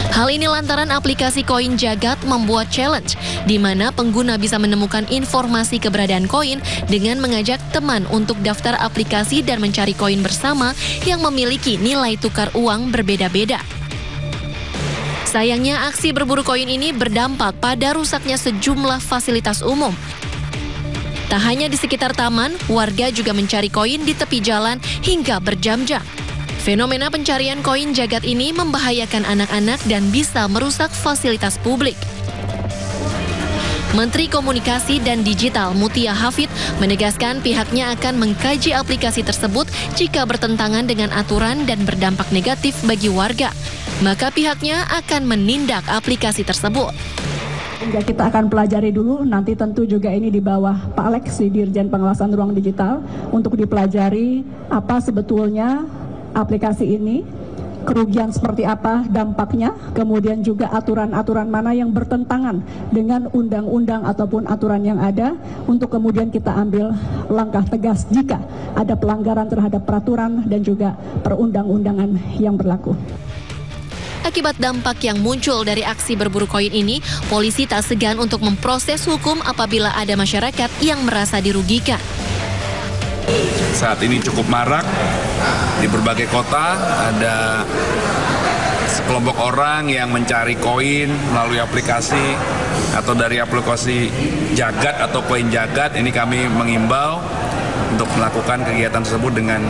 Hal ini lantaran aplikasi koin jagat membuat challenge, di mana pengguna bisa menemukan informasi keberadaan koin dengan mengajak teman untuk daftar aplikasi dan mencari koin bersama yang memiliki nilai tukar uang berbeda-beda. Sayangnya, aksi berburu koin ini berdampak pada rusaknya sejumlah fasilitas umum. Tak hanya di sekitar taman, warga juga mencari koin di tepi jalan hingga berjam-jam. Fenomena pencarian koin jagat ini membahayakan anak-anak dan bisa merusak fasilitas publik. Menteri Komunikasi dan Digital Mutia Hafid menegaskan pihaknya akan mengkaji aplikasi tersebut jika bertentangan dengan aturan dan berdampak negatif bagi warga. Maka pihaknya akan menindak aplikasi tersebut. Ya, kita akan pelajari dulu, nanti tentu juga ini di bawah Pak Alex, Dirjen Pengawasan Ruang Digital, untuk dipelajari apa sebetulnya aplikasi ini, kerugian seperti apa dampaknya, kemudian juga aturan-aturan mana yang bertentangan dengan undang-undang ataupun aturan yang ada, untuk kemudian kita ambil langkah tegas jika ada pelanggaran terhadap peraturan dan juga perundang-undangan yang berlaku. Akibat dampak yang muncul dari aksi berburu koin ini, polisi tak segan untuk memproses hukum apabila ada masyarakat yang merasa dirugikan. Saat ini cukup marak di berbagai kota, ada sekelompok orang yang mencari koin melalui aplikasi atau dari aplikasi jagat atau koin jagat. Ini kami mengimbau untuk melakukan kegiatan tersebut dengan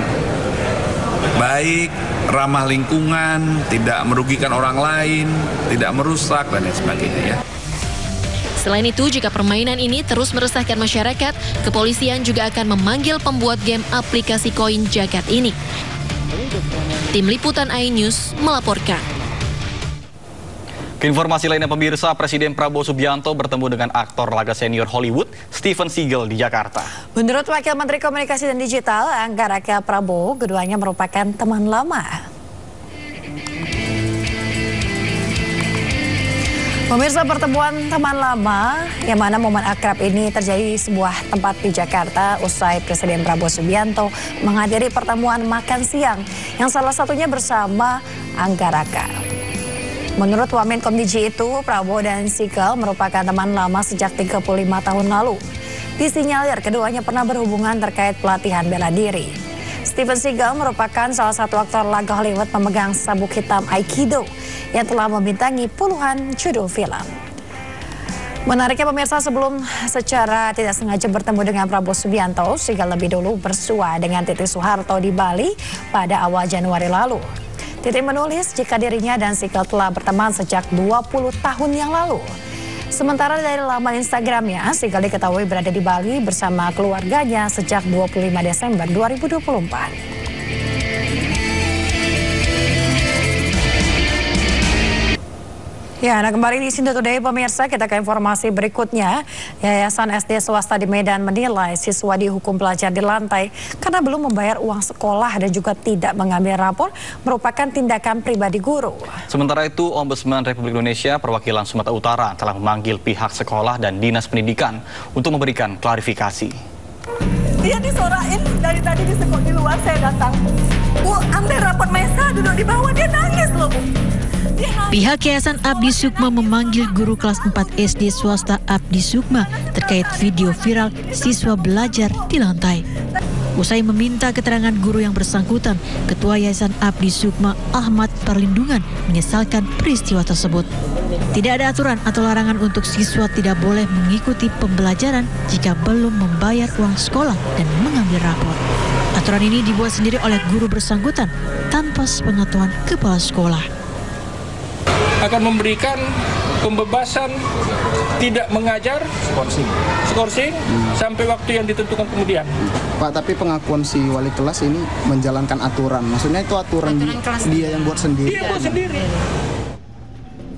baik, ramah lingkungan, tidak merugikan orang lain, tidak merusak, dan lain sebagainya ya. Selain itu, jika permainan ini terus meresahkan masyarakat, kepolisian juga akan memanggil pembuat game aplikasi koin jagat ini. Tim Liputan iNews melaporkan. Keinformasi lainnya pemirsa, Presiden Prabowo Subianto bertemu dengan aktor laga senior Hollywood, Steven Seagal di Jakarta. Menurut Wakil Menteri Komunikasi dan Digital, Angga Raka Prabowo, keduanya merupakan teman lama. Pemirsa, pertemuan teman lama yang mana momen akrab ini terjadi di sebuah tempat di Jakarta usai Presiden Prabowo Subianto menghadiri pertemuan makan siang yang salah satunya bersama Angga Raka. Menurut Wamenkom DG itu, Prabowo dan Seagal merupakan teman lama sejak 35 tahun lalu. Disinyalir keduanya pernah berhubungan terkait pelatihan bela diri. Steven Seagal merupakan salah satu aktor laga Hollywood pemegang sabuk hitam Aikido yang telah membintangi puluhan judul film. Menariknya pemirsa, sebelum secara tidak sengaja bertemu dengan Prabowo Subianto, Seagal lebih dulu bersua dengan Titi Soeharto di Bali pada awal Januari lalu. Titi menulis jika dirinya dan Seagal telah berteman sejak 20 tahun yang lalu. Sementara dari laman Instagramnya, Seagal diketahui berada di Bali bersama keluarganya sejak 25 Desember 2024. Ya, nah kembali di Indo Today pemirsa, kita ke informasi berikutnya. Yayasan SD swasta di Medan menilai siswa dihukum belajar di lantai karena belum membayar uang sekolah dan juga tidak mengambil rapor merupakan tindakan pribadi guru. Sementara itu, Ombudsman Republik Indonesia perwakilan Sumatera Utara telah memanggil pihak sekolah dan Dinas Pendidikan untuk memberikan klarifikasi. Dia disorain dari tadi di luar, saya datang. Bu, ambil rapor Mesa, duduk di bawah, dia nangis loh Bu. Pihak Yayasan Abdi Sukma memanggil guru kelas 4 SD swasta Abdi Sukma terkait video viral siswa belajar di lantai. Usai meminta keterangan guru yang bersangkutan, Ketua Yayasan Abdi Sukma Ahmad Perlindungan menyesalkan peristiwa tersebut. Tidak ada aturan atau larangan untuk siswa tidak boleh mengikuti pembelajaran jika belum membayar uang sekolah dan mengambil rapor. Aturan ini dibuat sendiri oleh guru bersangkutan tanpa sepengetahuan kepala sekolah. Akan memberikan pembebasan tidak mengajar skorsing sampai waktu yang ditentukan kemudian. Pak, tapi pengakuan si wali kelas ini menjalankan aturan. Maksudnya itu aturan dia yang buat sendiri. Dia buat sendiri.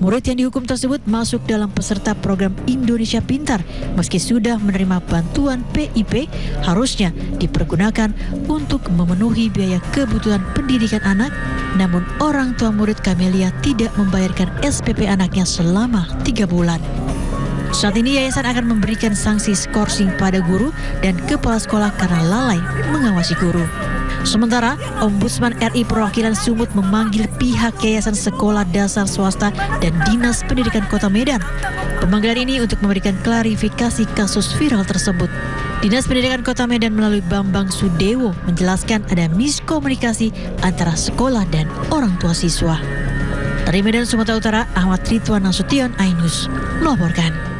Murid yang dihukum tersebut masuk dalam peserta program Indonesia Pintar. Meski sudah menerima bantuan PIP, harusnya dipergunakan untuk memenuhi biaya kebutuhan pendidikan anak. Namun orang tua murid Camelia tidak membayarkan SPP anaknya selama 3 bulan. Saat ini yayasan akan memberikan sanksi skorsing pada guru dan kepala sekolah karena lalai mengawasi guru. Sementara, Ombudsman RI Perwakilan Sumut memanggil pihak Yayasan Sekolah Dasar Swasta dan Dinas Pendidikan Kota Medan. Pemanggilan ini untuk memberikan klarifikasi kasus viral tersebut. Dinas Pendidikan Kota Medan melalui Bambang Sudewo menjelaskan ada miskomunikasi antara sekolah dan orang tua siswa. Dari Medan, Sumatera Utara, Ahmad Ridwan Nasution, Ainus melaporkan.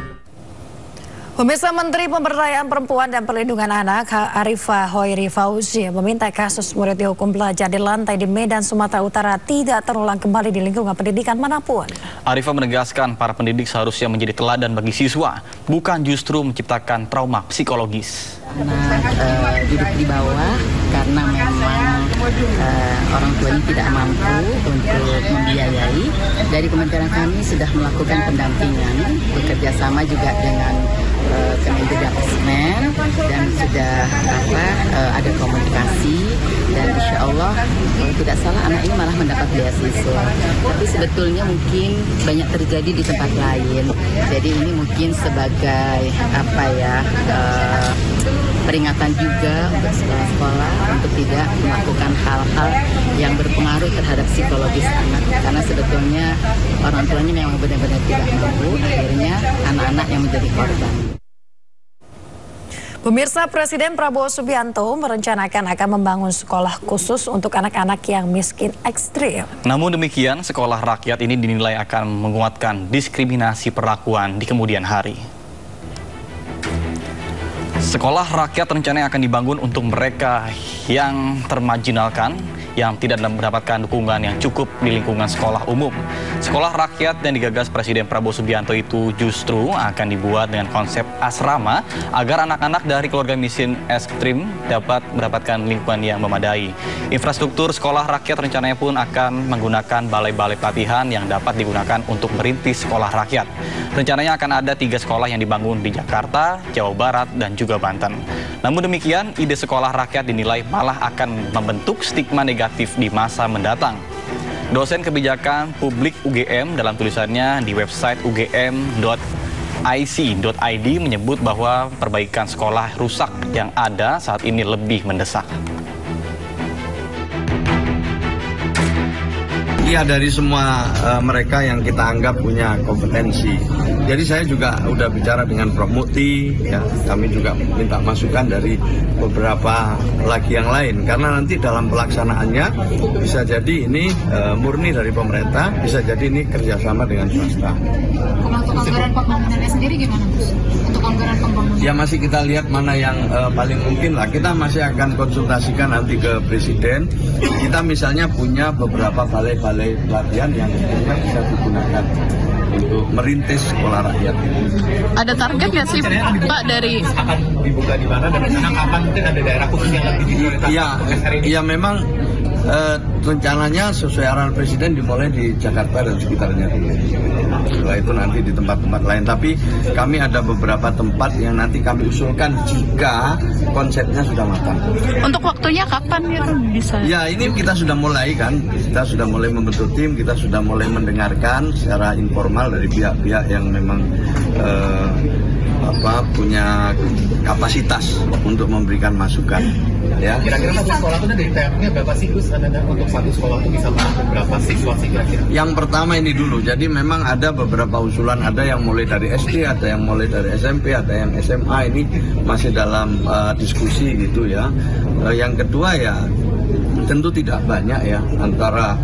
Pemirsa, Menteri Pemberdayaan Perempuan dan Perlindungan Anak Arifah Hoiri Fauzi meminta kasus murid dihukum belajar di lantai di Medan, Sumatera Utara tidak terulang kembali di lingkungan pendidikan manapun. Arifah menegaskan para pendidik seharusnya menjadi teladan bagi siswa, bukan justru menciptakan trauma psikologis. Duduk di bawah karena memang orang tuanya tidak mampu untuk membiayai. Dari kementerian kami sudah melakukan pendampingan, bekerja sama juga dengan Kemendikbudristek dan sudah ada komunikasi, dan insya Allah kalau tidak salah anak ini malah mendapat beasiswa. Tapi sebetulnya mungkin banyak terjadi di tempat lain. Jadi ini mungkin sebagai peringatan juga untuk sekolah-sekolah untuk tidak melakukan hal-hal yang berpengaruh terhadap psikologis anak, karena sebetulnya orang tuanya memang benar-benar tidak mampu, akhirnya anak-anak yang menjadi korban. Pemirsa, Presiden Prabowo Subianto merencanakan akan membangun sekolah khusus untuk anak-anak yang miskin ekstrim. Namun demikian, sekolah rakyat ini dinilai akan menguatkan diskriminasi perlakuan di kemudian hari. Sekolah rakyat rencananya akan dibangun untuk mereka yang termarginalkan, yang tidak mendapatkan dukungan yang cukup di lingkungan sekolah umum. Sekolah rakyat yang digagas Presiden Prabowo Subianto itu justru akan dibuat dengan konsep asrama agar anak-anak dari keluarga miskin ekstrim dapat mendapatkan lingkungan yang memadai. Infrastruktur sekolah rakyat rencananya pun akan menggunakan balai-balai pelatihan yang dapat digunakan untuk merintis sekolah rakyat. Rencananya akan ada 3 sekolah yang dibangun di Jakarta, Jawa Barat, dan juga Banten. Namun demikian, ide sekolah rakyat dinilai malah akan membentuk stigma negatif di masa mendatang. Dosen kebijakan publik UGM dalam tulisannya di website ugm.ic.id menyebut bahwa perbaikan sekolah rusak yang ada saat ini lebih mendesak. Ya, dari semua mereka yang kita anggap punya kompetensi. Jadi saya juga udah bicara dengan Prof. Mukti, ya, kami juga minta masukan dari beberapa lagi yang lain. Karena nanti dalam pelaksanaannya bisa jadi ini murni dari pemerintah, bisa jadi ini kerjasama dengan swasta. Untuk anggaran pembangunannya sendiri gimana, Mas? Untuk anggaran pembangunan? Ya masih kita lihat mana yang paling mungkin lah. Kita masih akan konsultasikan nanti ke Presiden. Kita misalnya punya beberapa balai-balai pelatihan yang bisa digunakan untuk merintis sekolah rakyat. Ada target nggak sih Pak dari akan dibuka di mana dan kapan mungkin ada daerah khusus yang lebih diprioritaskan? Iya memang rencananya sesuai arahan Presiden dimulai di Jakarta dan sekitarnya dulu. Setelah itu nanti di tempat-tempat lain. Tapi kami ada beberapa tempat yang nanti kami usulkan jika konsepnya sudah matang. Untuk waktunya kapan itu bisa? Ya ini kita sudah mulai kan. Kita sudah mulai membentuk tim. Kita sudah mulai mendengarkan secara informal dari pihak-pihak yang memang punya kapasitas untuk memberikan masukan. Ya. Kira-kira satu sekolah itu dari TF-nya berapa siklus untuk satu sekolah itu bisa menampung berapa siswa sih kira-kira? Yang pertama ini dulu, jadi memang ada beberapa usulan, ada yang mulai dari SD, ada yang mulai dari SMP, ada yang SMA, ini masih dalam diskusi gitu ya. Yang kedua ya tentu tidak banyak ya, antara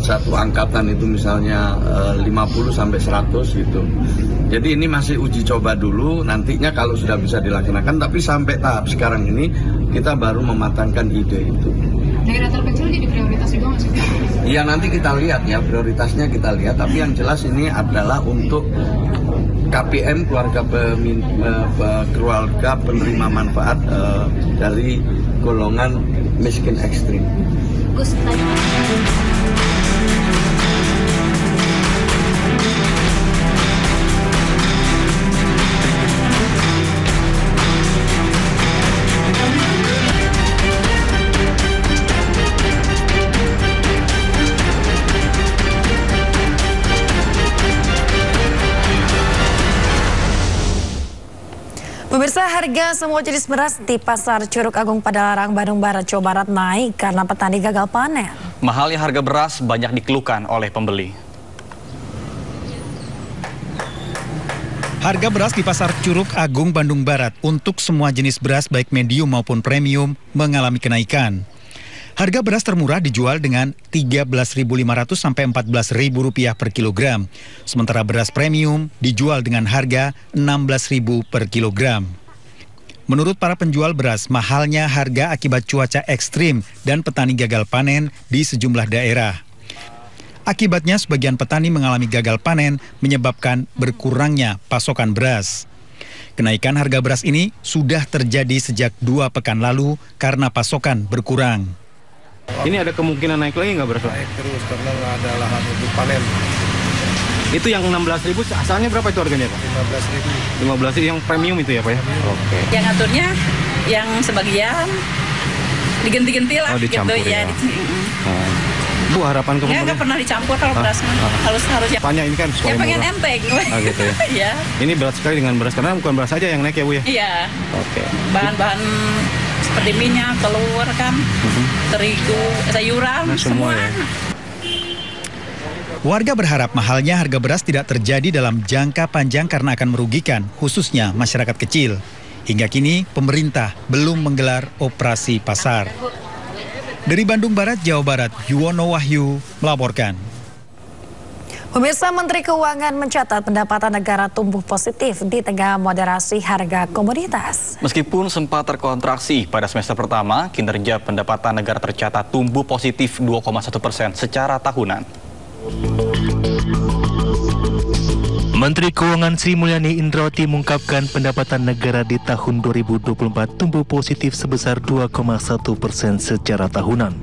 satu angkatan itu misalnya 50 sampai 100 gitu. Jadi ini masih uji coba dulu, nantinya kalau sudah bisa dilaksanakan, tapi sampai tahap sekarang ini kita baru mematangkan ide itu. Daerah terpencil jadi prioritas juga nggak sih? Iya, nanti kita lihat ya, prioritasnya kita lihat, tapi yang jelas ini adalah untuk KPM, keluarga penerima manfaat dari golongan miskin ekstrim. Gus, Pemirsa, harga semua jenis beras di Pasar Curug Agung Padalarang, Bandung Barat, Jawa Barat naik karena petani gagal panen. Mahalnya harga beras banyak dikeluhkan oleh pembeli. Harga beras di Pasar Curug Agung Bandung Barat untuk semua jenis beras baik medium maupun premium mengalami kenaikan. Harga beras termurah dijual dengan Rp13.500 sampai Rp14.000 per kilogram. Sementara beras premium dijual dengan harga Rp16.000 per kilogram. Menurut para penjual beras, mahalnya harga akibat cuaca ekstrim dan petani gagal panen di sejumlah daerah. Akibatnya sebagian petani mengalami gagal panen menyebabkan berkurangnya pasokan beras. Kenaikan harga beras ini sudah terjadi sejak 2 pekan lalu karena pasokan berkurang. Ini ada kemungkinan naik lagi nggak beras? Naik terus karena nggak ada lahan untuk panen. Itu yang 16.000 asalnya berapa itu harganya Pak? 15.000 yang premium itu ya Pak ya? Oke. Yang aturnya yang sebagian diganti-ganti lah gitu ya. Bu, harapan ke pemerintah? Nggak pernah dicampur kalau beras harus ya. Tanya ini kan supaya pengen murah. enteng. Gitu ya. Iya. Ini berat sekali dengan beras karena bukan beras saja yang naik ya Bu ya? Iya. Oke. Bahan-bahan seperti minyak, telur kan, terigu, sayuran, semua. Ya. Warga berharap mahalnya harga beras tidak terjadi dalam jangka panjang karena akan merugikan, khususnya masyarakat kecil. Hingga kini, pemerintah belum menggelar operasi pasar. Dari Bandung Barat, Jawa Barat, Yuwono Wahyu melaporkan. Pemirsa, Menteri Keuangan mencatat pendapatan negara tumbuh positif di tengah moderasi harga komoditas. Meskipun sempat terkontraksi pada semester pertama, kinerja pendapatan negara tercatat tumbuh positif 2,1% secara tahunan. Menteri Keuangan Sri Mulyani Indrawati mengungkapkan pendapatan negara di tahun 2024 tumbuh positif sebesar 2,1% secara tahunan.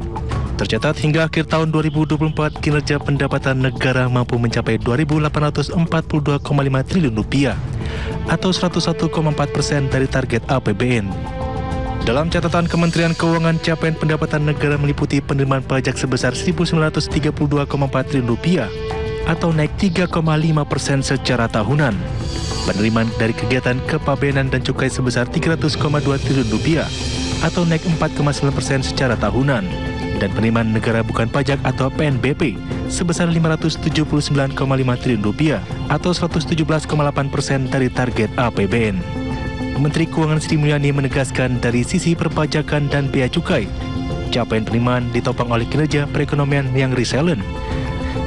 Tercatat hingga akhir tahun 2024, kinerja pendapatan negara mampu mencapai Rp2.842,5 triliun atau 101,4% dari target APBN. Dalam catatan Kementerian Keuangan, capaian pendapatan negara meliputi penerimaan pajak sebesar Rp1.932,4 triliun atau naik 3,5% secara tahunan. Penerimaan dari kegiatan kepabeanan dan cukai sebesar Rp300,2 triliun atau naik 4,9% secara tahunan. Dan penerimaan negara bukan pajak atau PNBP sebesar Rp579,5 triliun atau 117,8% dari target APBN. Menteri Keuangan Sri Mulyani menegaskan dari sisi perpajakan dan bea cukai, capaian penerimaan ditopang oleh kinerja perekonomian yang resilient,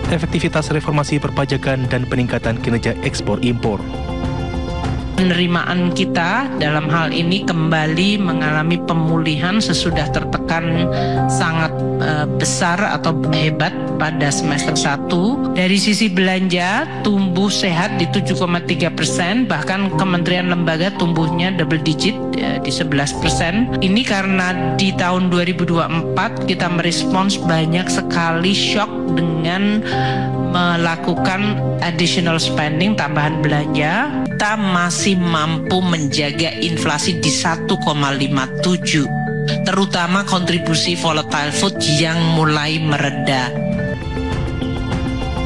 efektivitas reformasi perpajakan dan peningkatan kinerja ekspor impor. Penerimaan kita dalam hal ini kembali mengalami pemulihan sesudah tertekan sangat besar atau hebat pada semester 1. Dari sisi belanja tumbuh sehat di 7,3%, bahkan kementerian lembaga tumbuhnya double digit di 11%. Ini karena di tahun 2024 kita merespons banyak sekali shock dengan melakukan additional spending, tambahan belanja. Kita masih mampu menjaga inflasi di 1,57, terutama kontribusi volatile food yang mulai mereda.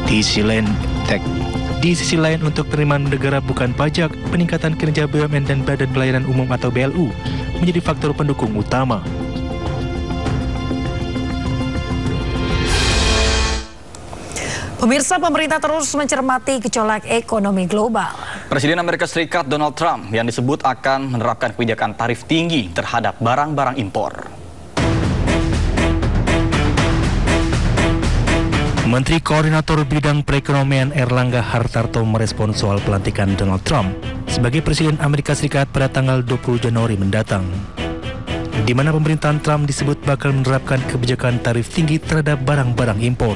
Di sisi lain untuk penerimaan negara bukan pajak, peningkatan kinerja BUMN dan Badan Pelayanan Umum atau BLU menjadi faktor pendukung utama. Pemirsa, pemerintah terus mencermati gejolak ekonomi global. Presiden Amerika Serikat Donald Trump yang disebut akan menerapkan kebijakan tarif tinggi terhadap barang-barang impor. Menteri Koordinator Bidang Perekonomian Erlangga Hartarto merespon soal pelantikan Donald Trump sebagai Presiden Amerika Serikat pada tanggal 20 Januari mendatang, di mana pemerintahan Trump disebut bakal menerapkan kebijakan tarif tinggi terhadap barang-barang impor.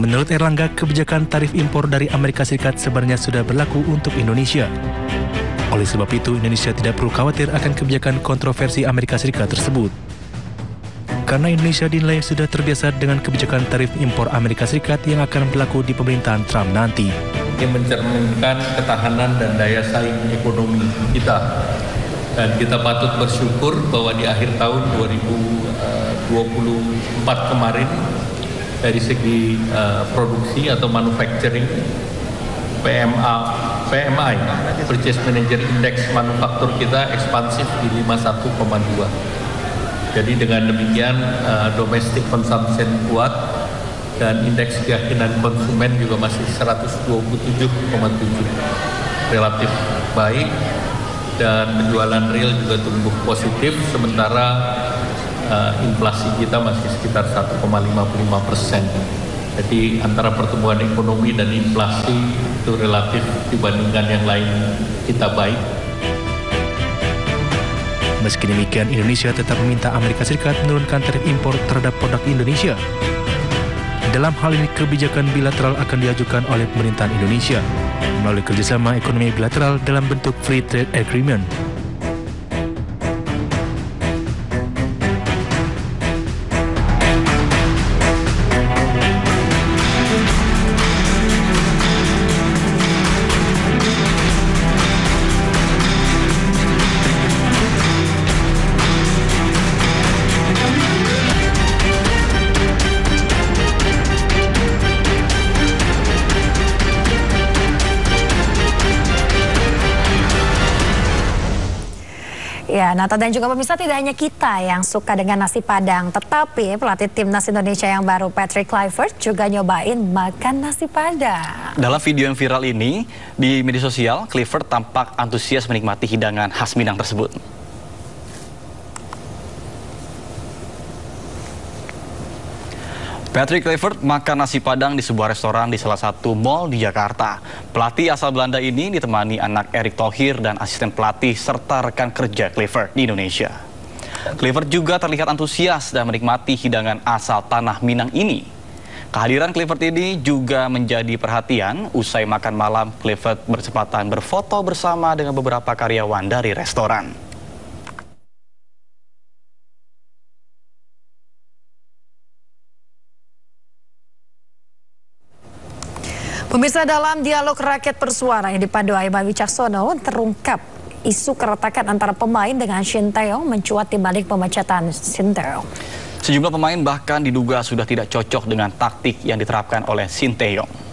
Menurut Erlangga, kebijakan tarif impor dari Amerika Serikat sebenarnya sudah berlaku untuk Indonesia. Oleh sebab itu, Indonesia tidak perlu khawatir akan kebijakan kontroversi Amerika Serikat tersebut. Karena Indonesia dinilai sudah terbiasa dengan kebijakan tarif impor Amerika Serikat yang akan berlaku di pemerintahan Trump nanti. Yang mencerminkan ketahanan dan daya saing ekonomi kita. Dan kita patut bersyukur bahwa di akhir tahun 2024 kemarin, dari segi produksi atau manufacturing, PMI, Purchase Manager Index manufaktur kita ekspansif di 51,2. Jadi dengan demikian domestic consumption kuat dan indeks keyakinan konsumen juga masih 127,7, relatif baik, dan penjualan real juga tumbuh positif, sementara inflasi kita masih sekitar 1,55%. Jadi antara pertumbuhan ekonomi dan inflasi itu relatif dibandingkan yang lain kita baik. Meski demikian, Indonesia tetap meminta Amerika Serikat menurunkan tarif impor terhadap produk Indonesia. Dalam hal ini, kebijakan bilateral akan diajukan oleh pemerintahan Indonesia melalui kerjasama ekonomi bilateral dalam bentuk Free Trade Agreement. Ya, Nata dan juga pemirsa, tidak hanya kita yang suka dengan nasi Padang, tetapi pelatih timnas Indonesia yang baru Patrick Kluivert juga nyobain makan nasi Padang. Dalam video yang viral ini di media sosial, Kluivert tampak antusias menikmati hidangan khas Minang tersebut. Patrick Kluivert makan nasi Padang di sebuah restoran di salah satu mal di Jakarta. Pelatih asal Belanda ini ditemani anak Erick Thohir dan asisten pelatih serta rekan kerja Kluivert di Indonesia. Kluivert juga terlihat antusias dan menikmati hidangan asal tanah Minang ini. Kehadiran Kluivert ini juga menjadi perhatian. Usai makan malam, Kluivert berkesempatan berfoto bersama dengan beberapa karyawan dari restoran. Pemirsa, dalam dialog rakyat bersuara yang dipandu Aiman Wicaksono, terungkap isu keretakan antara pemain dengan Shin Tae-yong mencuat di balik pemecatan Shin Tae-yong. Sejumlah pemain bahkan diduga sudah tidak cocok dengan taktik yang diterapkan oleh Shin Tae-yong.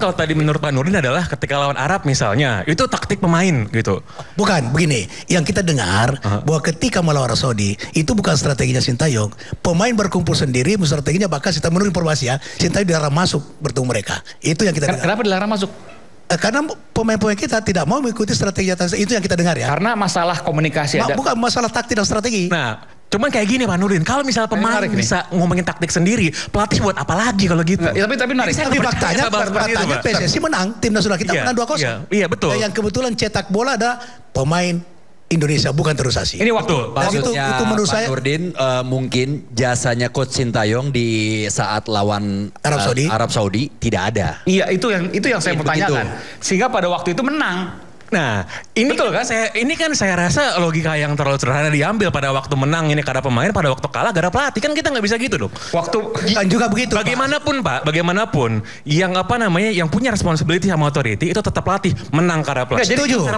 Kalau tadi menurut Pak Nurdin adalah ketika lawan Arab misalnya, itu taktik pemain gitu. Bukan, begini, yang kita dengar bahwa ketika melawan Arab Saudi, itu bukan strateginya Shin Tae-yong. Pemain berkumpul sendiri, strateginya bahkan kita menurut informasi ya, Shin Tae-yong dilarang masuk bertemu mereka. Itu yang kita dengar. Kenapa dilarang masuk? Karena pemain-pemain kita tidak mau mengikuti strategi itu yang kita dengar ya. Karena masalah komunikasi ada. Bukan masalah taktik dan strategi. Nah, cuman kayak gini Pak Nurdin, kalau misalnya pemain bisa ngomongin taktik sendiri, pelatih buat apa lagi kalau gitu? Ya, tapi menarik. Tapi faktanya PSSI menang, timnas sudah kita menang 2-0. Iya, betul. Yang kebetulan cetak bola ada pemain Indonesia, bukan terusasi. Ini waktu. Maksudnya itu menurut saya, Pak Nurdin, mungkin jasanya Coach Shin Tae-yong di saat lawan Arab Saudi tidak ada. Iya, itu yang saya pertanyakan. Sehingga pada waktu itu menang. Nah, ini betul kan saya rasa logika yang terlalu sederhana diambil. Pada waktu menang ini karena pemain, pada waktu kalah gara pelatih, kan kita nggak bisa gitu dong. Kan juga begitu. Bagaimanapun Pak, bagaimanapun yang yang punya responsibility sama authority itu tetap pelatih, menang karena pelatih. Setuju.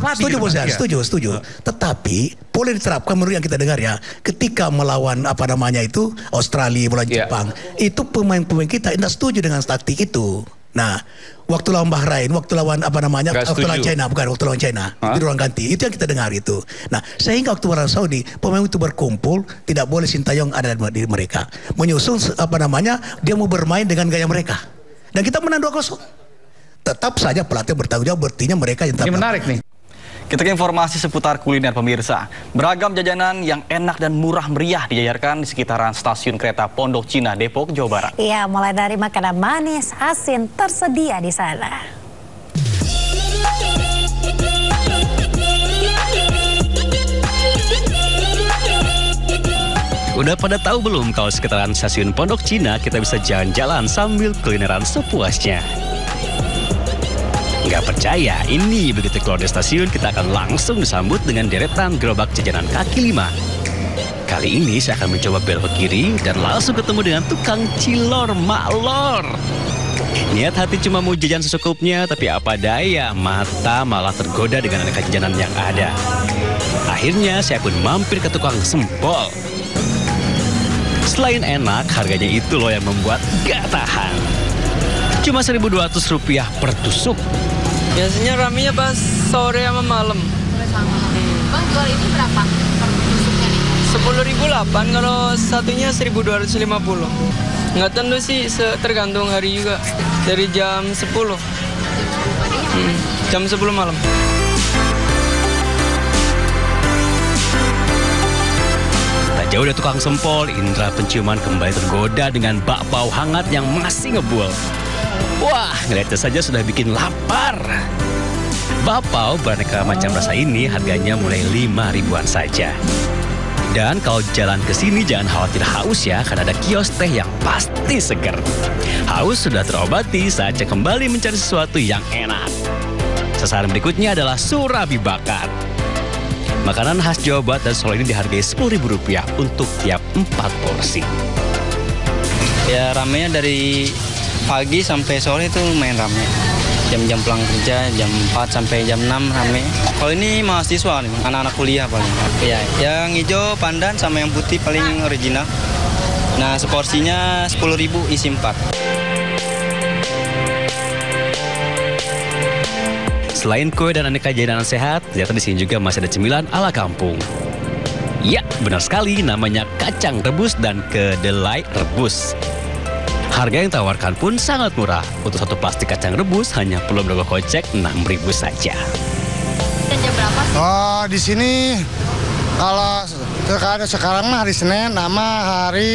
Tetapi boleh diterapkan menurut yang kita dengar ya, ketika melawan itu Australia, melawan Jepang, itu pemain-pemain kita tidak setuju dengan taktik itu. Nah, waktu lawan Bahrain, waktu lawan waktu lawan China, di ruang ganti, itu yang kita dengar itu. Nah, sehingga waktu lawan Saudi, pemain itu berkumpul, tidak boleh Shin Tae-yong ada di mereka. Menyusun dia mau bermain dengan gaya mereka. Dan kita menang 2-0. Tetap saja pelatih bertanggung jawab, berarti mereka yang Ini menarik nih. Kita ke informasi seputar kuliner pemirsa. Beragam jajanan yang enak dan murah meriah dijajarkan di sekitaran stasiun kereta Pondok Cina, Depok, Jawa Barat. Iya, mulai dari makanan manis, asin tersedia di sana. Udah pada tahu belum kalau sekitaran stasiun Pondok Cina kita bisa jalan-jalan sambil kulineran sepuasnya? Nggak percaya, ini begitu keluar dari stasiun kita akan langsung disambut dengan deretan gerobak jajanan kaki lima. Kali ini saya akan mencoba belok ke kiri dan langsung ketemu dengan tukang cilor malor. Niat hati cuma mau jajan secukupnya, tapi apa daya, mata malah tergoda dengan aneka jajanan yang ada. Akhirnya saya pun mampir ke tukang sempol. Selain enak, harganya itu loh yang membuat gak tahan. Cuma Rp1.200 per tusuk. Biasanya ramenya pas sore sama malam. Bang, jual ini berapa per tusuknya nih? 10.008, kalau satunya 1.250. Nggak tentu sih, tergantung hari juga. Dari jam 10. Jam 10 malam. Tak jauh dari tukang sempol, indera penciuman kembali tergoda dengan bakpao hangat yang masih ngebul. Wah, ngeliatnya saja sudah bikin lapar. Bakpao beraneka macam rasa ini harganya mulai 5 ribuan saja. Dan kalau jalan ke sini jangan khawatir haus ya, karena ada kios teh yang pasti seger. Haus sudah terobati saatnya kembali mencari sesuatu yang enak. Sasaran berikutnya adalah surabi bakar. Makanan khas Jawa Barat dan Solo ini dihargai Rp10.000 untuk tiap 4 porsi. Ya ramenya dari pagi sampai sore itu lumayan rame. Jam-jam pulang kerja, jam 4 sampai jam 6 rame. Kalau ini mahasiswa nih, anak-anak kuliah paling. Ya, yang hijau pandan sama yang putih paling original. Nah, seporsinya 10.000 isi 4. Selain kue dan aneka jajanan sehat, ternyata di sini juga masih ada cemilan ala kampung. Ya, benar sekali, namanya kacang rebus dan kedelai rebus. Harga yang ditawarkan pun sangat murah. Untuk satu plastik kacang rebus hanya perlu merogoh kocek 6.000 saja. Dan jam berapa sih? Oh, di sini kalau sekarang mah hari Senin sama hari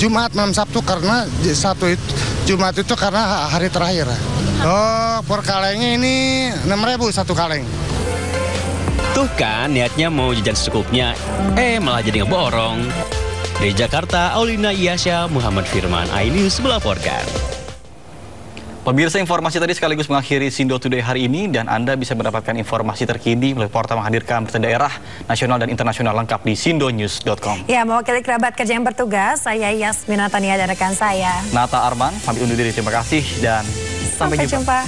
Jumat malam Sabtu, karena Jumat itu karena hari terakhir. Oh, per kalengnya ini 6.000 satu kaleng. Tuh kan niatnya mau jajan secukupnya, malah jadi ngeborong. Dari Jakarta, Aulina Iyasya, Muhammad Firman, iNews melaporkan. Pemirsa, informasi tadi sekaligus mengakhiri Sindo Today hari ini, dan Anda bisa mendapatkan informasi terkini melalui portal menghadirkan berita daerah, nasional dan internasional lengkap di sindonews.com. Ya, mewakili kerabat kerja yang bertugas, saya Yasmina Tania dan rekan saya Nata Arman, pamit undur diri. Terima kasih dan sampai jumpa.